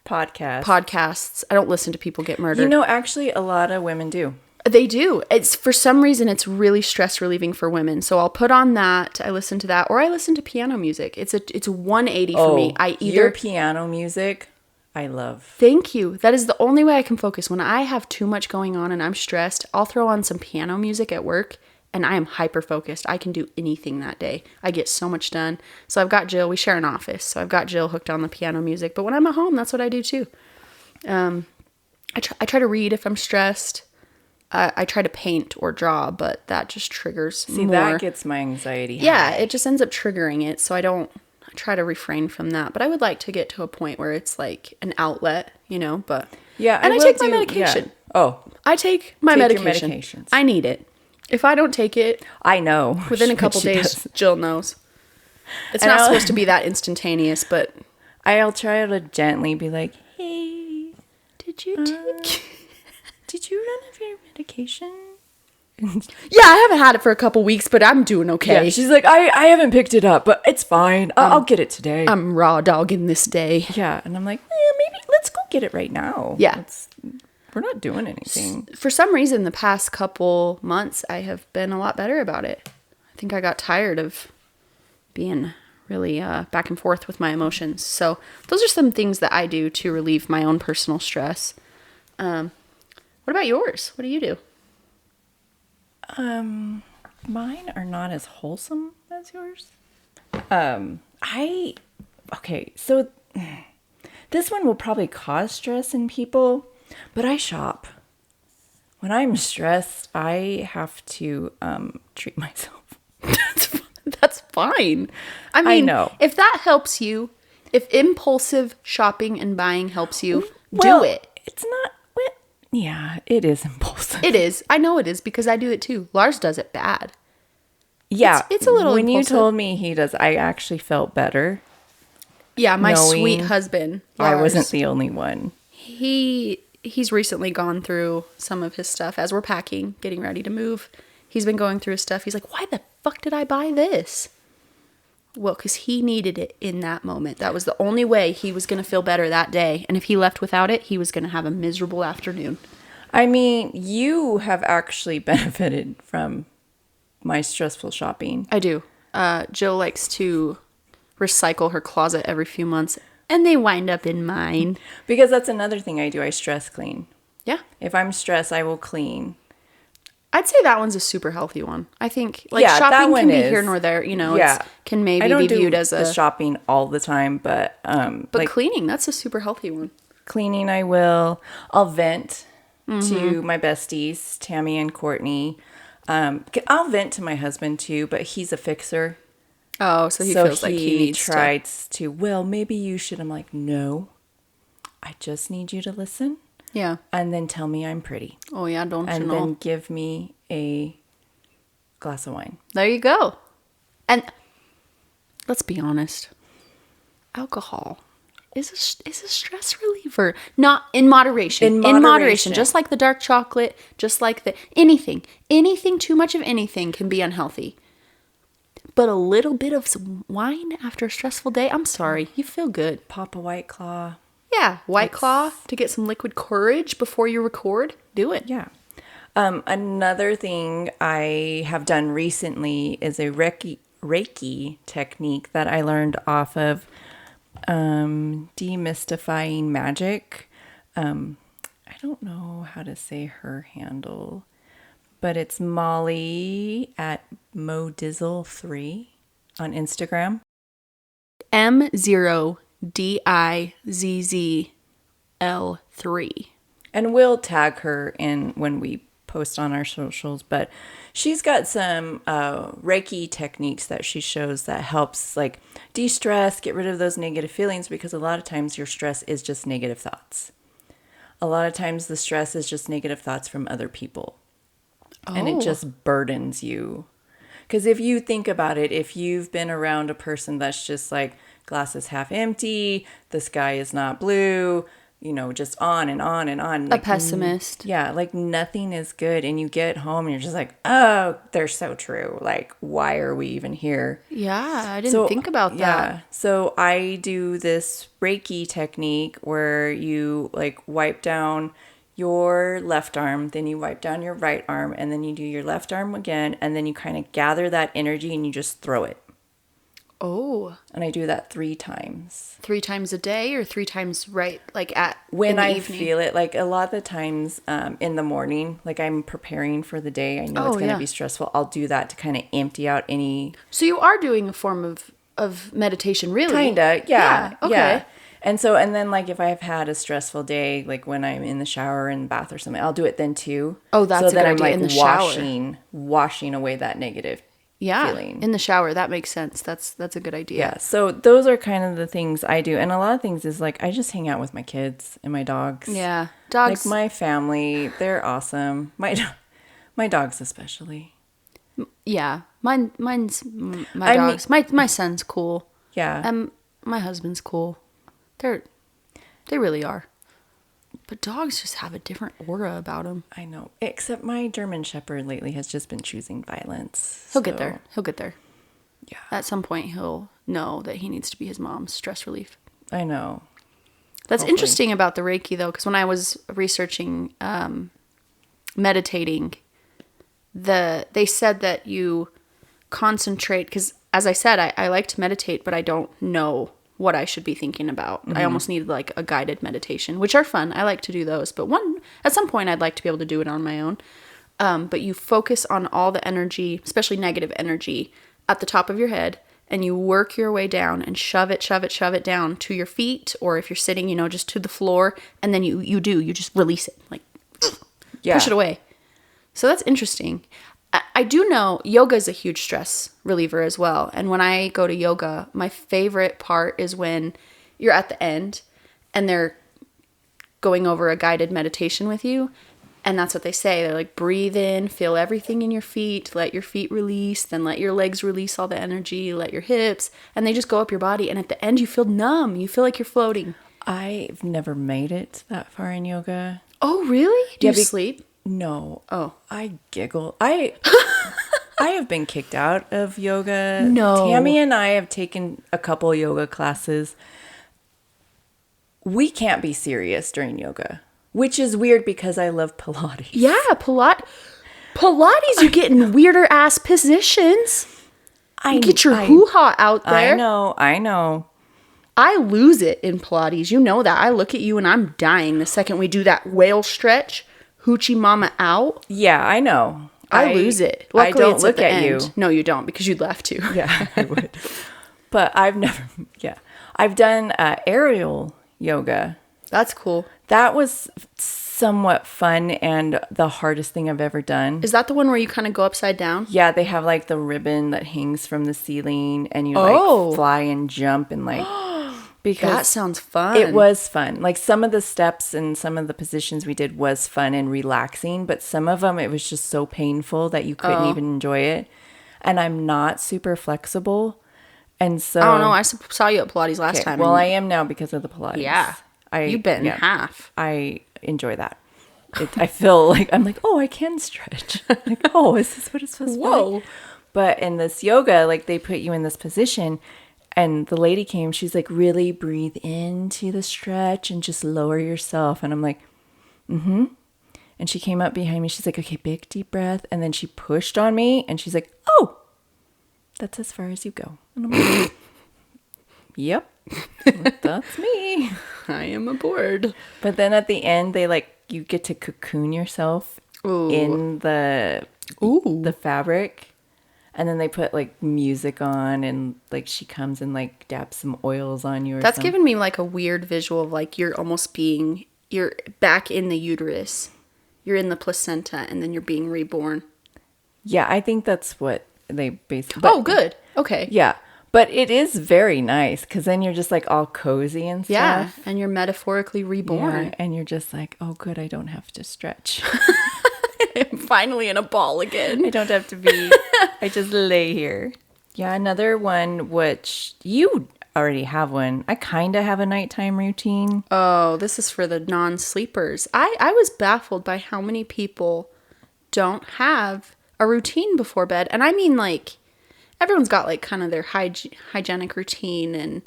S1: podcasts. I don't listen to people get murdered.
S2: You know, actually, a lot of women do.
S1: They do. It's for some reason it's really stress relieving for women. So I'll put on that. I listen to that, or I listen to piano music. It's a 180 for me.
S2: Your piano music, I love.
S1: Thank you. That is the only way I can focus. When I have too much going on and I'm stressed, I'll throw on some piano music at work, and I am hyper focused. I can do anything that day. I get so much done. So I've got Jill. We share an office, so I've got Jill hooked on the piano music. But when I'm at home, that's what I do too. I try to read if I'm stressed. I try to paint or draw, but that just triggers more.
S2: That gets my anxiety high.
S1: Yeah, it just ends up triggering it. So I try to refrain from that. But I would like to get to a point where it's like an outlet, but
S2: yeah.
S1: And I take my medication.
S2: Yeah. Oh,
S1: I take my medication.
S2: Your medications.
S1: I need it. If I don't take it,
S2: I know.
S1: Within a couple days, Jill knows. It's not supposed to be that instantaneous, but
S2: I'll try to gently be like, "Hey,
S1: did you take?
S2: Did you run out of your medication?"
S1: Yeah, I haven't had it for a couple weeks, but I'm doing okay.
S2: Yeah, she's like, I haven't picked it up, but it's fine. I'll get it today.
S1: I'm raw dogging this day.
S2: Yeah, and I'm like, maybe let's go get it right now.
S1: Yeah.
S2: We're not doing anything.
S1: For some reason, the past couple months, I have been a lot better about it. I think I got tired of being really back and forth with my emotions. So those are some things that I do to relieve my own personal stress. What about yours? What do you do?
S2: Mine are not as wholesome as yours. So this one will probably cause stress in people, but I shop. When I'm stressed, I have to treat myself.
S1: That's fine. I mean,
S2: I know.
S1: If that helps you, if impulsive shopping and buying helps you,
S2: Well,
S1: do it.
S2: It's not. Well, yeah, it is impulsive.
S1: It is. I know it is because I do it too. Lars does it bad.
S2: Yeah,
S1: It's a little
S2: When
S1: impulsive.
S2: you told me he does, I actually felt better.
S1: Yeah, my
S2: Knowing
S1: sweet husband.
S2: I
S1: Lars,
S2: wasn't the only one.
S1: He's recently gone through some of his stuff as we're packing, getting ready to move. He's been going through his stuff. He's like, why the fuck did I buy this? Well, because he needed it in that moment. That was the only way he was going to feel better that day. And if he left without it, he was going to have a miserable afternoon.
S2: I mean, you have actually benefited from my stressful shopping.
S1: I do. Jill likes to recycle her closet every few months, and they wind up in mine.
S2: Because that's another thing I do. I stress clean.
S1: Yeah.
S2: If I'm stressed, I will clean.
S1: I'd say that one's a super healthy one. I think
S2: Yeah, that
S1: shopping
S2: one
S1: can be
S2: is.
S1: here nor there.
S2: Yeah.
S1: It can maybe
S2: I don't
S1: be
S2: do
S1: viewed as
S2: the
S1: a
S2: shopping all the time, but
S1: but cleaning, that's a super healthy one.
S2: cleaning I will. I'll vent to my besties, Tammy and Courtney. I'll vent to my husband too, but he's a fixer.
S1: Oh, so he feels like he needs
S2: tries to. Well, maybe you should. I'm like, no. I just need you to listen.
S1: Yeah.
S2: And then tell me I'm pretty.
S1: Oh yeah, don't you
S2: And
S1: know?
S2: then give me a glass of wine.
S1: There you go. And let's be honest. Alcohol is a stress reliever. Not in moderation.
S2: In moderation.
S1: Just like the dark chocolate, just like the anything too much of anything can be unhealthy. But a little bit of some wine after a stressful day, I'm sorry, you feel good.
S2: Pop a White Claw.
S1: Yeah, White Claw to get some liquid courage before you record. Do it.
S2: Yeah. Another thing I have done recently is a Reiki technique that I learned off of Demystifying Magic. I don't know how to say her handle, but it's Molly at Modizzle3 on Instagram.
S1: M0DIZZL3.
S2: And we'll tag her in when we post on our socials, but she's got some Reiki techniques that she shows that helps like de-stress, get rid of those negative feelings, because a lot of times your stress is just negative thoughts. A lot of times the stress is just negative thoughts from other people. And it just burdens you. Because if you think about it, if you've been around a person that's just like, glass is half empty, the sky is not blue, you know, just on and on and on.
S1: A pessimist.
S2: Yeah, like nothing is good. And you get home and you're just like, oh, they're so true. Like, why are we even here?
S1: Yeah, I didn't think about that.
S2: Yeah. So I do this Reiki technique where you like wipe down your left arm, then you wipe down your right arm, and then you do your left arm again, and then you kind of gather that energy and you just throw it.
S1: Oh.
S2: And I do that 3 times.
S1: 3 times a day or 3 times right like at
S2: When
S1: in the
S2: I
S1: evening?
S2: feel it, like a lot of the times in the morning, like I'm preparing for the day, I know it's going to be stressful. I'll do that to kind of empty out any.
S1: So you are doing a form of meditation, really?
S2: Kinda, yeah.
S1: Okay.
S2: Yeah. And so, and then like if I've had a stressful day, like when I'm in the shower in the bath or something, I'll do it then too.
S1: Oh, that's
S2: so
S1: a good
S2: that
S1: idea,
S2: I'm
S1: in the
S2: like
S1: shower.
S2: washing away that negative feeling.
S1: In the shower. That makes sense. That's a good idea.
S2: Yeah. So those are kind of the things I do. And a lot of things is like, I just hang out with my kids and my dogs.
S1: Yeah. Dogs.
S2: Like my family, they're awesome. My dogs especially.
S1: Yeah. Mine's my
S2: I mean-
S1: dogs. My son's cool.
S2: Yeah.
S1: My husband's cool. They really are. But dogs just have a different aura about them.
S2: I know. Except my German Shepherd lately has just been choosing violence.
S1: He'll get there. He'll get there.
S2: Yeah.
S1: At some point, he'll know that he needs to be his mom's stress relief.
S2: I know.
S1: That's
S2: Hopefully.
S1: interesting about the Reiki, though, because when I was researching meditating, they said that you concentrate, because as I said, I like to meditate, but I don't know what I should be thinking about. I almost need like a guided meditation, which are fun. I like to do those, but at some point I'd like to be able to do it on my own. But you focus on all the energy, especially negative energy, at the top of your head, and you work your way down and shove it down to your feet, or if you're sitting, just to the floor, and then you just release it, like push it away. So that's interesting. I do know yoga is a huge stress reliever as well. And when I go to yoga, my favorite part is when you're at the end and they're going over a guided meditation with you. And that's what they say. They're like, breathe in, feel everything in your feet, let your feet release, then let your legs release all the energy, let your hips, and they just go up your body. And at the end, you feel numb. You feel like you're floating.
S2: I've never made it that far in yoga.
S1: Oh, really? Do you sleep?
S2: No.
S1: Oh.
S2: I giggle. I have been kicked out of yoga.
S1: No.
S2: Tammy and I have taken a couple yoga classes. We can't be serious during yoga, which is weird because I love Pilates.
S1: Yeah, Pilates, you get in weirder ass positions. You get your hoo-ha out there.
S2: I know.
S1: I lose it in Pilates. You know that. I look at you and I'm dying the second we do that whale stretch. Hoochie mama out.
S2: Yeah, I know.
S1: I lose it. Luckily,
S2: I don't
S1: it's
S2: look
S1: at,
S2: at
S1: the
S2: you.
S1: end. No, you don't, because you'd left to.
S2: Yeah, I would. But I've done aerial yoga.
S1: That's cool.
S2: That was somewhat fun and the hardest thing I've ever done.
S1: Is that the one where you kind of go upside down?
S2: Yeah, they have like the ribbon that hangs from the ceiling and you like fly and jump and like because
S1: that sounds fun.
S2: It was fun. Like some of the steps and some of the positions we did was fun and relaxing, but some of them it was just so painful that you couldn't even enjoy it. And I'm not super flexible. And so
S1: I don't know. I saw you at Pilates last time.
S2: well,
S1: and
S2: I am now because of the Pilates.
S1: yeah, you bent in half.
S2: I enjoy that. I feel like I'm like, oh, I can stretch. Like, oh, is this what it's supposed to be?
S1: Whoa.
S2: Like? But in this yoga, like they put you in this position, and the lady came. She's like, really breathe into the stretch and just lower yourself. And I'm like, mm-hmm. And she came up behind me. She's like, okay, big deep breath. And then she pushed on me, and she's like, oh, that's as far as you go. And I'm like, yep, that's me.
S1: I am aboard.
S2: But then at the end, they like you get to cocoon yourself in the fabric, and then they put like music on, and like she comes and like dabs some oils on you.
S1: That's given me like a weird visual of like you're back in the uterus, you're in the placenta, and then you're being reborn.
S2: Yeah, I think that's what they basically.
S1: Oh, good. Okay.
S2: Yeah. But it is very nice because then you're just like all cozy and stuff.
S1: Yeah, and you're metaphorically reborn.
S2: Yeah, and you're just like, oh, good, I don't have to stretch.
S1: I'm finally in a ball again.
S2: I don't have to be, I just lay here. Yeah, another one, which you already have one. I kind of have a nighttime routine.
S1: Oh, this is for the non-sleepers. I was baffled by how many people don't have a routine before bed. And I mean, like, everyone's got like kind of their hygienic routine and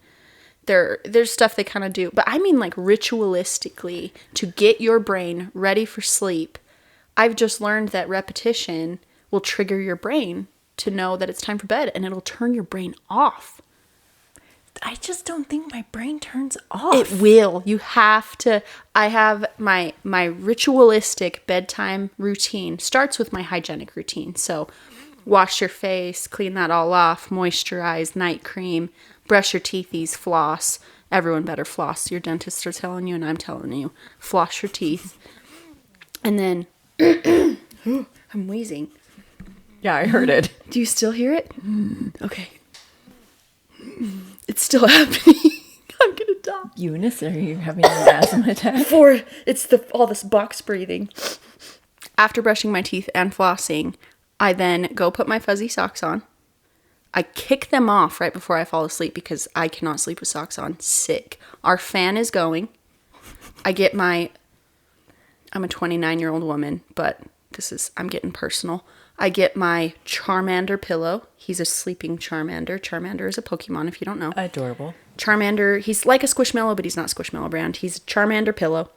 S1: there's stuff they kind of do. But I mean like ritualistically to get your brain ready for sleep. I've just learned that repetition will trigger your brain to know that it's time for bed, and it'll turn your brain off.
S2: I just don't think my brain turns off.
S1: It will. You have to. I have my ritualistic bedtime routine starts with my hygienic routine. So wash your face, clean that all off, moisturize, night cream, brush your teethies, floss. Everyone better floss. Your dentists are telling you, and I'm telling you, floss your teeth. And then, I'm wheezing.
S2: Yeah, I heard it.
S1: Do you still hear it? Okay. It's still happening. I'm gonna die.
S2: Eunice, are you having an asthma attack?
S1: It's all this box breathing. After brushing my teeth and flossing, I then go put my fuzzy socks on. I kick them off right before I fall asleep because I cannot sleep with socks on. Sick. Our fan is going. I'm a 29-year-old woman, but I'm getting personal. I get my Charmander pillow. He's a sleeping Charmander. Charmander is a Pokemon, if you don't know.
S2: Adorable.
S1: Charmander, he's like a Squishmallow, but he's not Squishmallow brand. He's a Charmander pillow.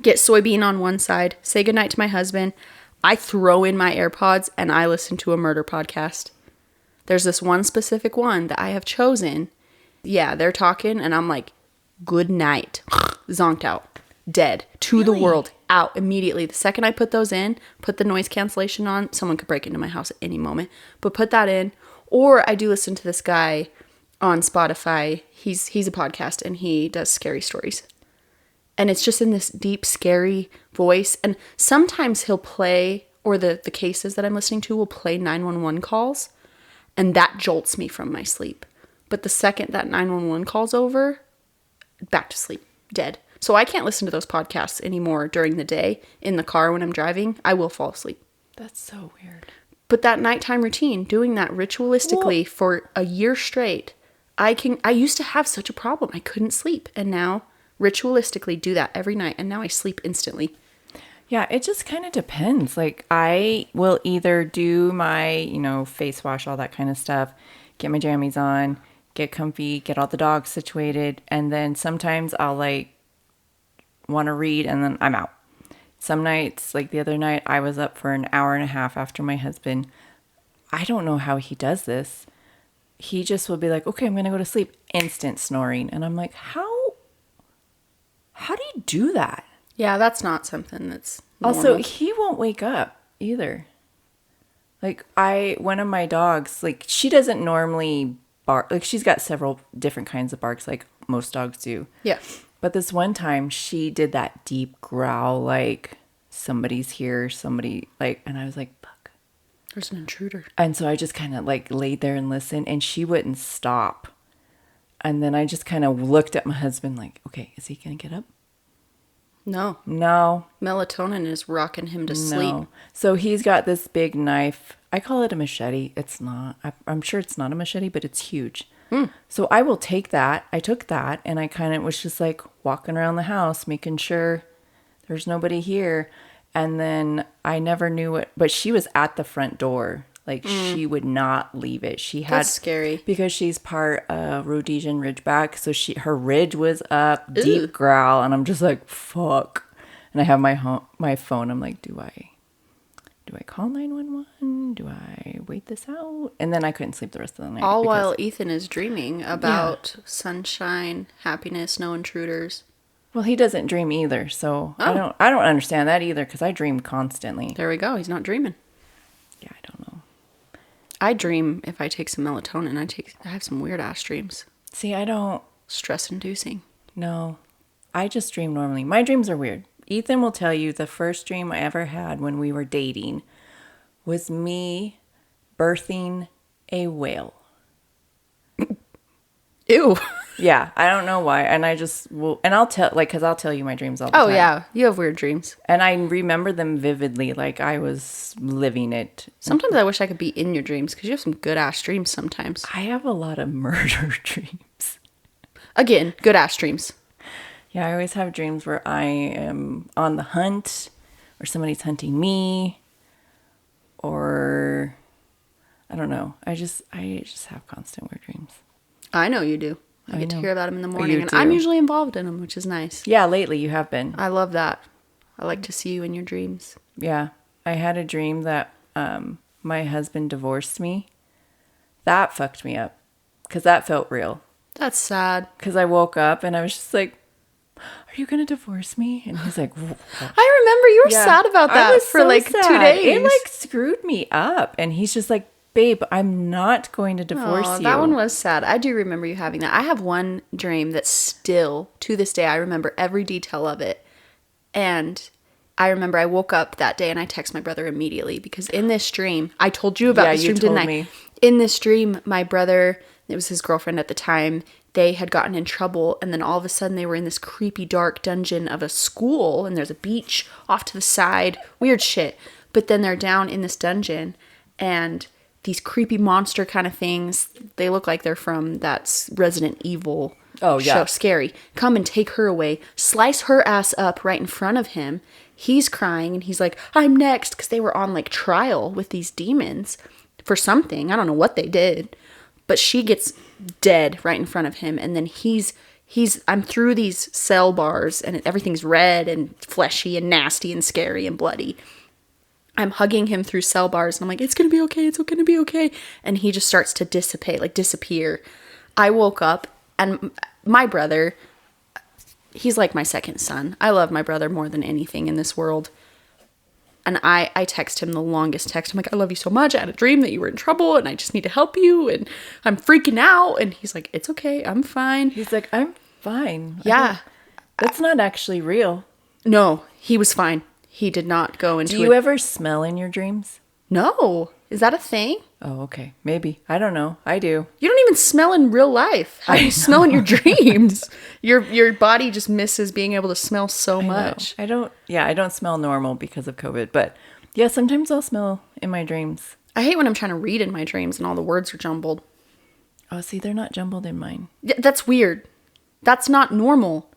S1: Get soybean on one side. Say goodnight to my husband. I throw in my AirPods and I listen to a murder podcast. There's this one specific one that I have chosen. Yeah, they're talking and I'm like, good night. Zonked out. Dead. To the world. Out immediately. The second I put those in, put the noise cancellation on, someone could break into my house at any moment. But put that in. Or I do listen to this guy on Spotify. He's a podcast and he does scary stories. And it's just in this deep, scary voice. And sometimes he'll play, or the cases that I'm listening to will play 911 calls. And that jolts me from my sleep. But the second that 911 call's over, back to sleep. Dead. So I can't listen to those podcasts anymore during the day. In the car when I'm driving, I will fall asleep.
S2: That's so weird.
S1: But that nighttime routine, doing that ritualistically for a year straight, I used to have such a problem. I couldn't sleep. And now ritualistically do that every night. And now I sleep instantly.
S2: Yeah, it just kind of depends. Like I will either do my, face wash, all that kind of stuff, get my jammies on, get comfy, get all the dogs situated. And then sometimes I'll want to read and then I'm out. Some nights, like the other night, I was up for an hour and a half after my husband. I don't know how he does this. He just will be like, okay, I'm going to go to sleep. Instant snoring. And I'm like, how do you do that?
S1: Yeah, that's not something that's normal.
S2: Also, he won't wake up either. Like one of my dogs, like she doesn't normally bark. Like she's got several different kinds of barks like most dogs do.
S1: Yeah.
S2: But this one time she did that deep growl, like somebody's here, and I was like, fuck.
S1: There's an intruder.
S2: And so I just kind of laid there and listened and she wouldn't stop. And then I just kind of looked at my husband like, okay, is he going to get up?
S1: No.
S2: No.
S1: Melatonin is rocking him to sleep.
S2: So he's got this big knife. I call it a machete. It's not. I'm sure it's not a machete, but it's huge. So I will take that. I took that and I kind of was just like walking around the house, making sure there's nobody here. And then I never knew it, but she was at the front door. Like she would not leave it. She had
S1: That's scary.
S2: because she's part Rhodesian Ridgeback. So her ridge was up, deep growl. And I'm just like, fuck. And I have my phone. I'm like, do I call 911? Do I wait this out? And then I couldn't sleep the rest of the night.
S1: All while Ethan is dreaming about sunshine, happiness, no intruders.
S2: Well, he doesn't dream either, so I don't understand that either because I dream constantly.
S1: There we go. He's not dreaming.
S2: Yeah, I don't know.
S1: I dream if I take some melatonin. I have some weird ass dreams.
S2: See, I don't
S1: Stress inducing.
S2: know. I just dream normally. My dreams are weird. Ethan will tell you the first dream I ever had when we were dating was me birthing a whale.
S1: Ew.
S2: Yeah, I don't know why. And I just will, and I'll tell, like, because I'll tell you my dreams all the time.
S1: Oh, yeah. You have weird dreams.
S2: And I remember them vividly, like I was living it.
S1: Sometimes I wish I could be in your dreams because you have some good ass dreams sometimes.
S2: I have a lot of murder dreams.
S1: Again, good ass dreams.
S2: Yeah, I always have dreams where I am on the hunt or somebody's hunting me or I don't know. I just have constant weird dreams.
S1: I know you do. I get to hear about them in the morning,
S2: you
S1: and
S2: do.
S1: I'm usually involved in them, which is nice.
S2: Yeah, lately you have been.
S1: I love that. I like to see you in your dreams.
S2: Yeah. I had a dream that my husband divorced me. That fucked me up because that felt real.
S1: That's sad.
S2: Because I woke up and I was just like, are you going to divorce me? And he's like, what?
S1: I remember you were
S2: Yeah.
S1: sad about
S2: I
S1: that
S2: was
S1: for
S2: so
S1: like 2
S2: sad.
S1: days.
S2: It like screwed me up. And he's just like, babe, I'm not going to divorce you.
S1: That one was sad. I do remember you having that. I have one dream that still, to this day, I remember every detail of it. And I remember I woke up that day and I texted my brother immediately because in this dream, I told you about this
S2: you
S1: dream, didn't
S2: told
S1: I?
S2: me.
S1: In this dream, my brother, it was his girlfriend at the time, they had gotten in trouble and then all of a sudden they were in this creepy dark dungeon of a school and there's a beach off to the side, weird shit. But then they're down in this dungeon and these creepy monster kind of things, they look like they're from that Resident Evil show, scary, come and take her away, slice her ass up right in front of him. He's crying and he's like, I'm next, because they were on like trial with these demons for something. I don't know what they did. But she gets dead right in front of him. And then I'm through these cell bars and everything's red and fleshy and nasty and scary and bloody. I'm hugging him through cell bars and I'm like, it's going to be okay. It's going to be okay. And he just starts to dissipate, like disappear. I woke up and my brother, he's like my second son. I love my brother more than anything in this world. And I text him the longest text. I'm like, I love you so much. I had a dream that you were in trouble and I just need to help you. And I'm freaking out. And he's like, it's okay. I'm fine.
S2: He's like, I'm fine.
S1: Yeah.
S2: That's not actually real.
S1: No, he was fine. He did not go into
S2: Do you ever smell in your dreams?
S1: No. Is that a thing?
S2: Oh, okay. Maybe. I don't know. I do.
S1: You don't even smell in real life. How do you smell in your dreams? Your body just misses being able to smell so much.
S2: I don't smell normal because of COVID, but yeah, sometimes I'll smell in my dreams.
S1: I hate when I'm trying to read in my dreams and all the words are jumbled.
S2: Oh, see, they're not jumbled in mine.
S1: Yeah, that's weird. That's not normal.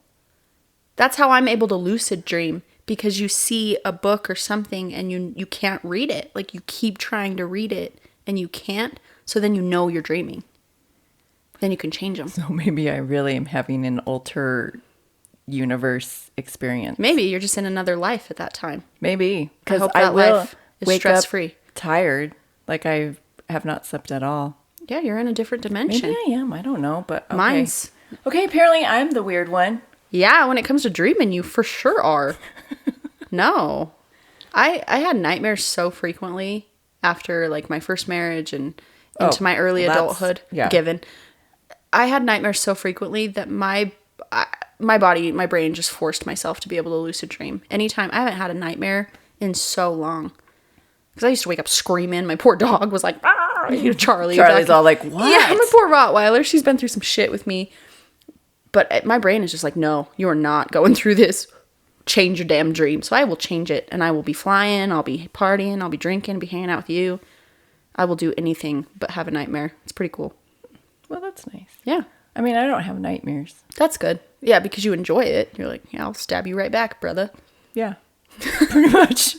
S1: That's how I'm able to lucid dream, because you see a book or something and you can't read it. Like you keep trying to read it and you can't. So then you know you're dreaming. Then you can change them.
S2: So maybe I really am having an alter universe experience.
S1: Maybe you're just in another life at that time.
S2: Maybe.
S1: I
S2: Because
S1: hope
S2: I
S1: that
S2: will
S1: life is
S2: wake
S1: stress-free.
S2: up tired. Like I have not slept at all.
S1: Yeah, you're in a different dimension.
S2: Maybe I am. I don't know. But okay.
S1: Mine's...
S2: Okay, apparently I'm the weird one.
S1: Yeah, when it comes to dreaming, you for sure are. No. I had nightmares so frequently after like my first marriage and into my early adulthood. Given. I had nightmares so frequently that my brain just forced myself to be able to lucid dream. Anytime. I haven't had a nightmare in so long. Because I used to wake up screaming. My poor dog was like, ah! Charlie.
S2: Charlie's all like, what?
S1: Yeah, my poor Rottweiler. She's been through some shit with me. But my brain is just like, no, you are not going through this. Change your damn dream. So I will change it. And I will be flying. I'll be partying. I'll be drinking. Be hanging out with you. I will do anything but have a nightmare. It's pretty cool.
S2: Well, that's nice.
S1: Yeah.
S2: I mean, I don't have nightmares.
S1: That's good. Yeah, because you enjoy it. You're like, yeah, I'll stab you right back, brother.
S2: Yeah. Pretty much.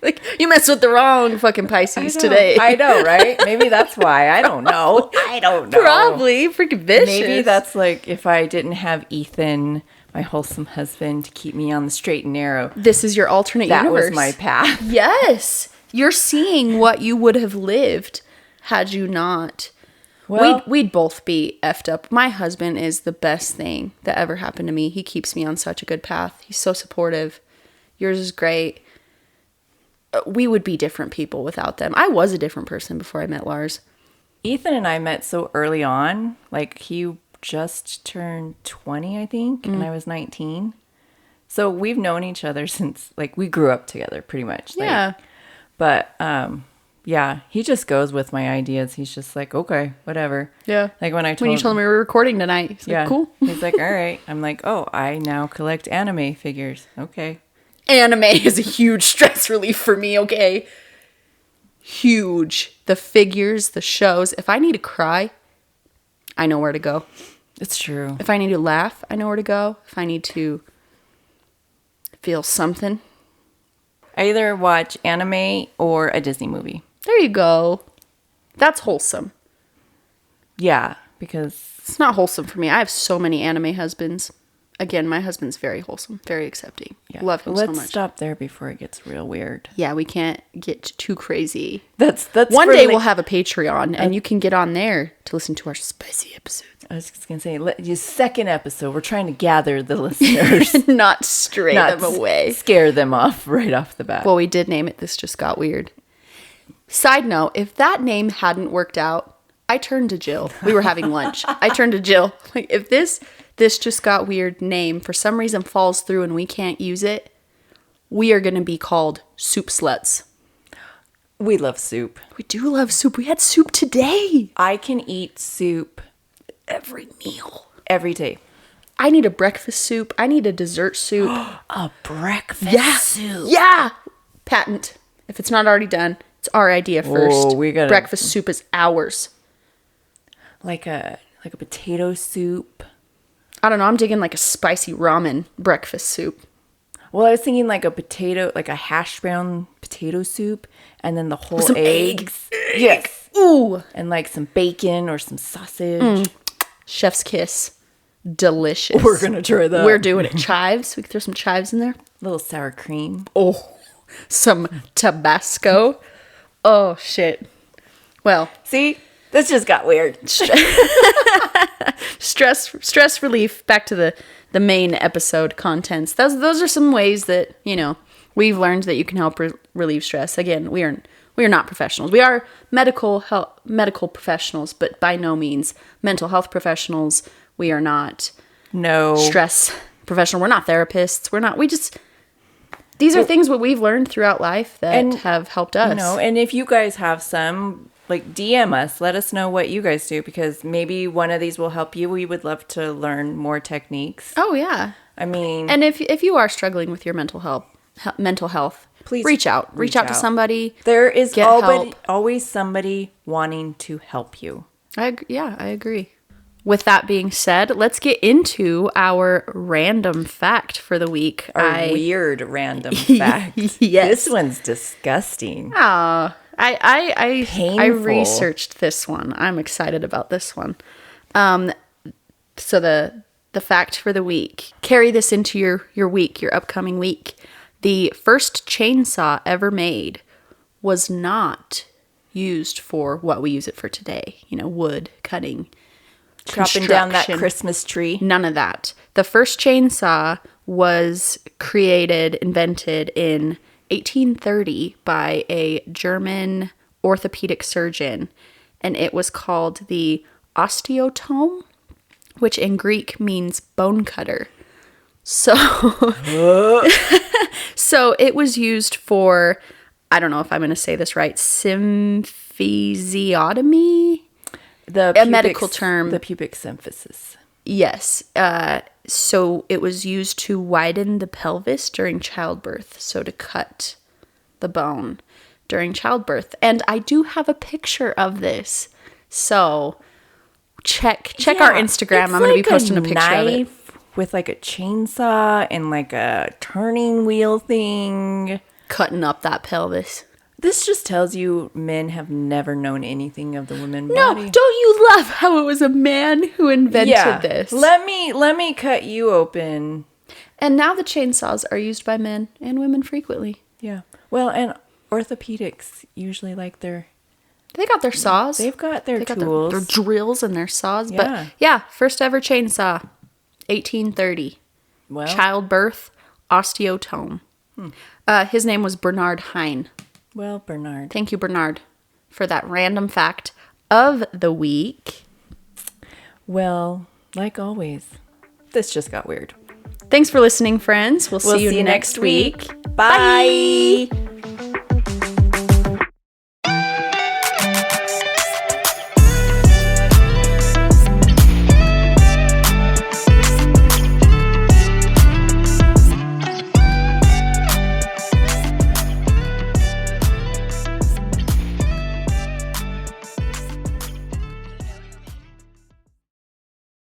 S1: Like, you messed with the wrong fucking Pisces today.
S2: I know, right? Maybe that's why. I don't know. I don't know.
S1: Probably. Freaking vicious.
S2: Maybe that's like if I didn't have Ethan, my wholesome husband, to keep me on the straight and narrow.
S1: This is your alternate
S2: That
S1: universe.
S2: was my path.
S1: Yes. You're seeing what you would have lived had you not.
S2: Well,
S1: We'd both be effed up. My husband is the best thing that ever happened to me. He keeps me on such a good path. He's so supportive. Yours is great. We would be different people without them. I was a different person before I met Lars.
S2: Ethan and I met so early on. Like, he just turned 20, I think, and I was 19. So we've known each other since, like, we grew up together pretty much. Like,
S1: Yeah.
S2: But, yeah, he just goes with my ideas. He's just like, okay, whatever.
S1: Yeah.
S2: Like when
S1: When you told him we were recording tonight, he's like, cool.
S2: He's like, all right. I'm like, oh, I now collect anime figures. Okay.
S1: Anime is a huge stress relief for me, okay? Huge. The figures, the shows. If I need to cry, I know where to go.
S2: It's true.
S1: If I need to laugh, I know where to go. If I need to feel something,
S2: I either watch anime or a Disney movie.
S1: there you go. That's wholesome.
S2: Yeah, because
S1: It's not wholesome for me. I have so many anime husbands. Again, my husband's very wholesome, very accepting.
S2: yeah.
S1: Love him
S2: Let's
S1: so much.
S2: stop there before it gets real weird.
S1: Yeah, we can't get too crazy.
S2: That's
S1: One
S2: for,
S1: day
S2: like-
S1: we'll have a Patreon, and you can get on there to listen to our spicy episodes.
S2: I was just gonna say, your second episode, we're trying to gather the listeners,
S1: Not stray
S2: not
S1: them away.
S2: scare them off right off the bat.
S1: Well, we did name it This Just Got Weird. Side note, if that name hadn't worked out, I turned to Jill. We were having lunch. I turned to Jill. Like, if this Just Got Weird name for some reason falls through and we can't use it, we are going to be called Soup Sluts.
S2: We love soup.
S1: We do love soup. We had soup today.
S2: I can eat soup
S1: Every meal.
S2: every day.
S1: I need a breakfast soup. I need a dessert soup.
S2: A breakfast
S1: Yeah.
S2: soup.
S1: Yeah. Patent. If it's not already done, it's our idea first.
S2: we gotta-
S1: Breakfast soup is ours.
S2: Like a potato soup.
S1: I don't know. I'm digging like a spicy ramen breakfast soup.
S2: Well, I was thinking like a hash brown potato soup, and then the whole
S1: some
S2: eggs. Yes.
S1: Ooh.
S2: And like some bacon or some sausage.
S1: Chef's kiss. Delicious.
S2: We're gonna try that.
S1: We're doing it. Chives. We can throw some chives in there.
S2: Little sour cream.
S1: Oh. Some Tabasco. Oh, shit. Well,
S2: See, this just got weird.
S1: stress relief. Back to the main episode contents. Those are some ways that, we've learned that you can help relieve stress. Again, we are not professionals. We are medical professionals, but by no means mental health professionals. We are not
S2: No.
S1: stress professional. We're not therapists. These are things what we've learned throughout life that
S2: And,
S1: have helped us.
S2: And if you guys have some, like, DM us. Let us know what you guys do, because maybe one of these will help you. We would love to learn more techniques.
S1: Oh yeah.
S2: I mean,
S1: And if you are struggling with your mental health,
S2: Please
S1: reach out. Reach out to somebody.
S2: there is
S1: Get help.
S2: always somebody wanting to help you.
S1: I agree. With that being said, let's get into our random fact for the week.
S2: A weird random fact.
S1: Yes.
S2: This one's disgusting.
S1: I
S2: Painful.
S1: researched this one. I'm excited about this one. So the fact for the week. Carry this into your week, your upcoming week. The first chainsaw ever made was not used for what we use it for today. Wood cutting,
S2: Chopping down that
S1: construction.
S2: Christmas tree.
S1: None of that. The first chainsaw was invented in 1830 by a German orthopedic surgeon, and it was called the osteotome, which in Greek means bone cutter. So, so it was used for, I don't know if I'm going to say this right, symphysiotomy?
S2: A
S1: medical term.
S2: The pubic symphysis.
S1: Yes. So it was used to widen the pelvis during childbirth, so to cut the bone. during childbirth. And I do have a picture of this. So check our Instagram. I'm going to be posting a picture of it.
S2: With like a chainsaw and like a turning wheel thing.
S1: Cutting up that pelvis.
S2: This just tells you men have never known anything of the woman
S1: No,
S2: body.
S1: don't you love how it was a man who invented this?
S2: Let me cut you open.
S1: And now the chainsaws are used by men and women frequently.
S2: Yeah. Well, and orthopedics usually like
S1: They got their saws.
S2: they've got their
S1: They got
S2: tools.
S1: their drills and their saws.
S2: Yeah.
S1: But yeah, first ever chainsaw, 1830.
S2: Well,
S1: Childbirth, osteotome. His name was Bernard Hine.
S2: well, Bernard.
S1: Thank you, Bernard, for that random fact of the week.
S2: Well, like always, this just got weird.
S1: Thanks for listening, friends. We'll see you next week.
S2: Bye.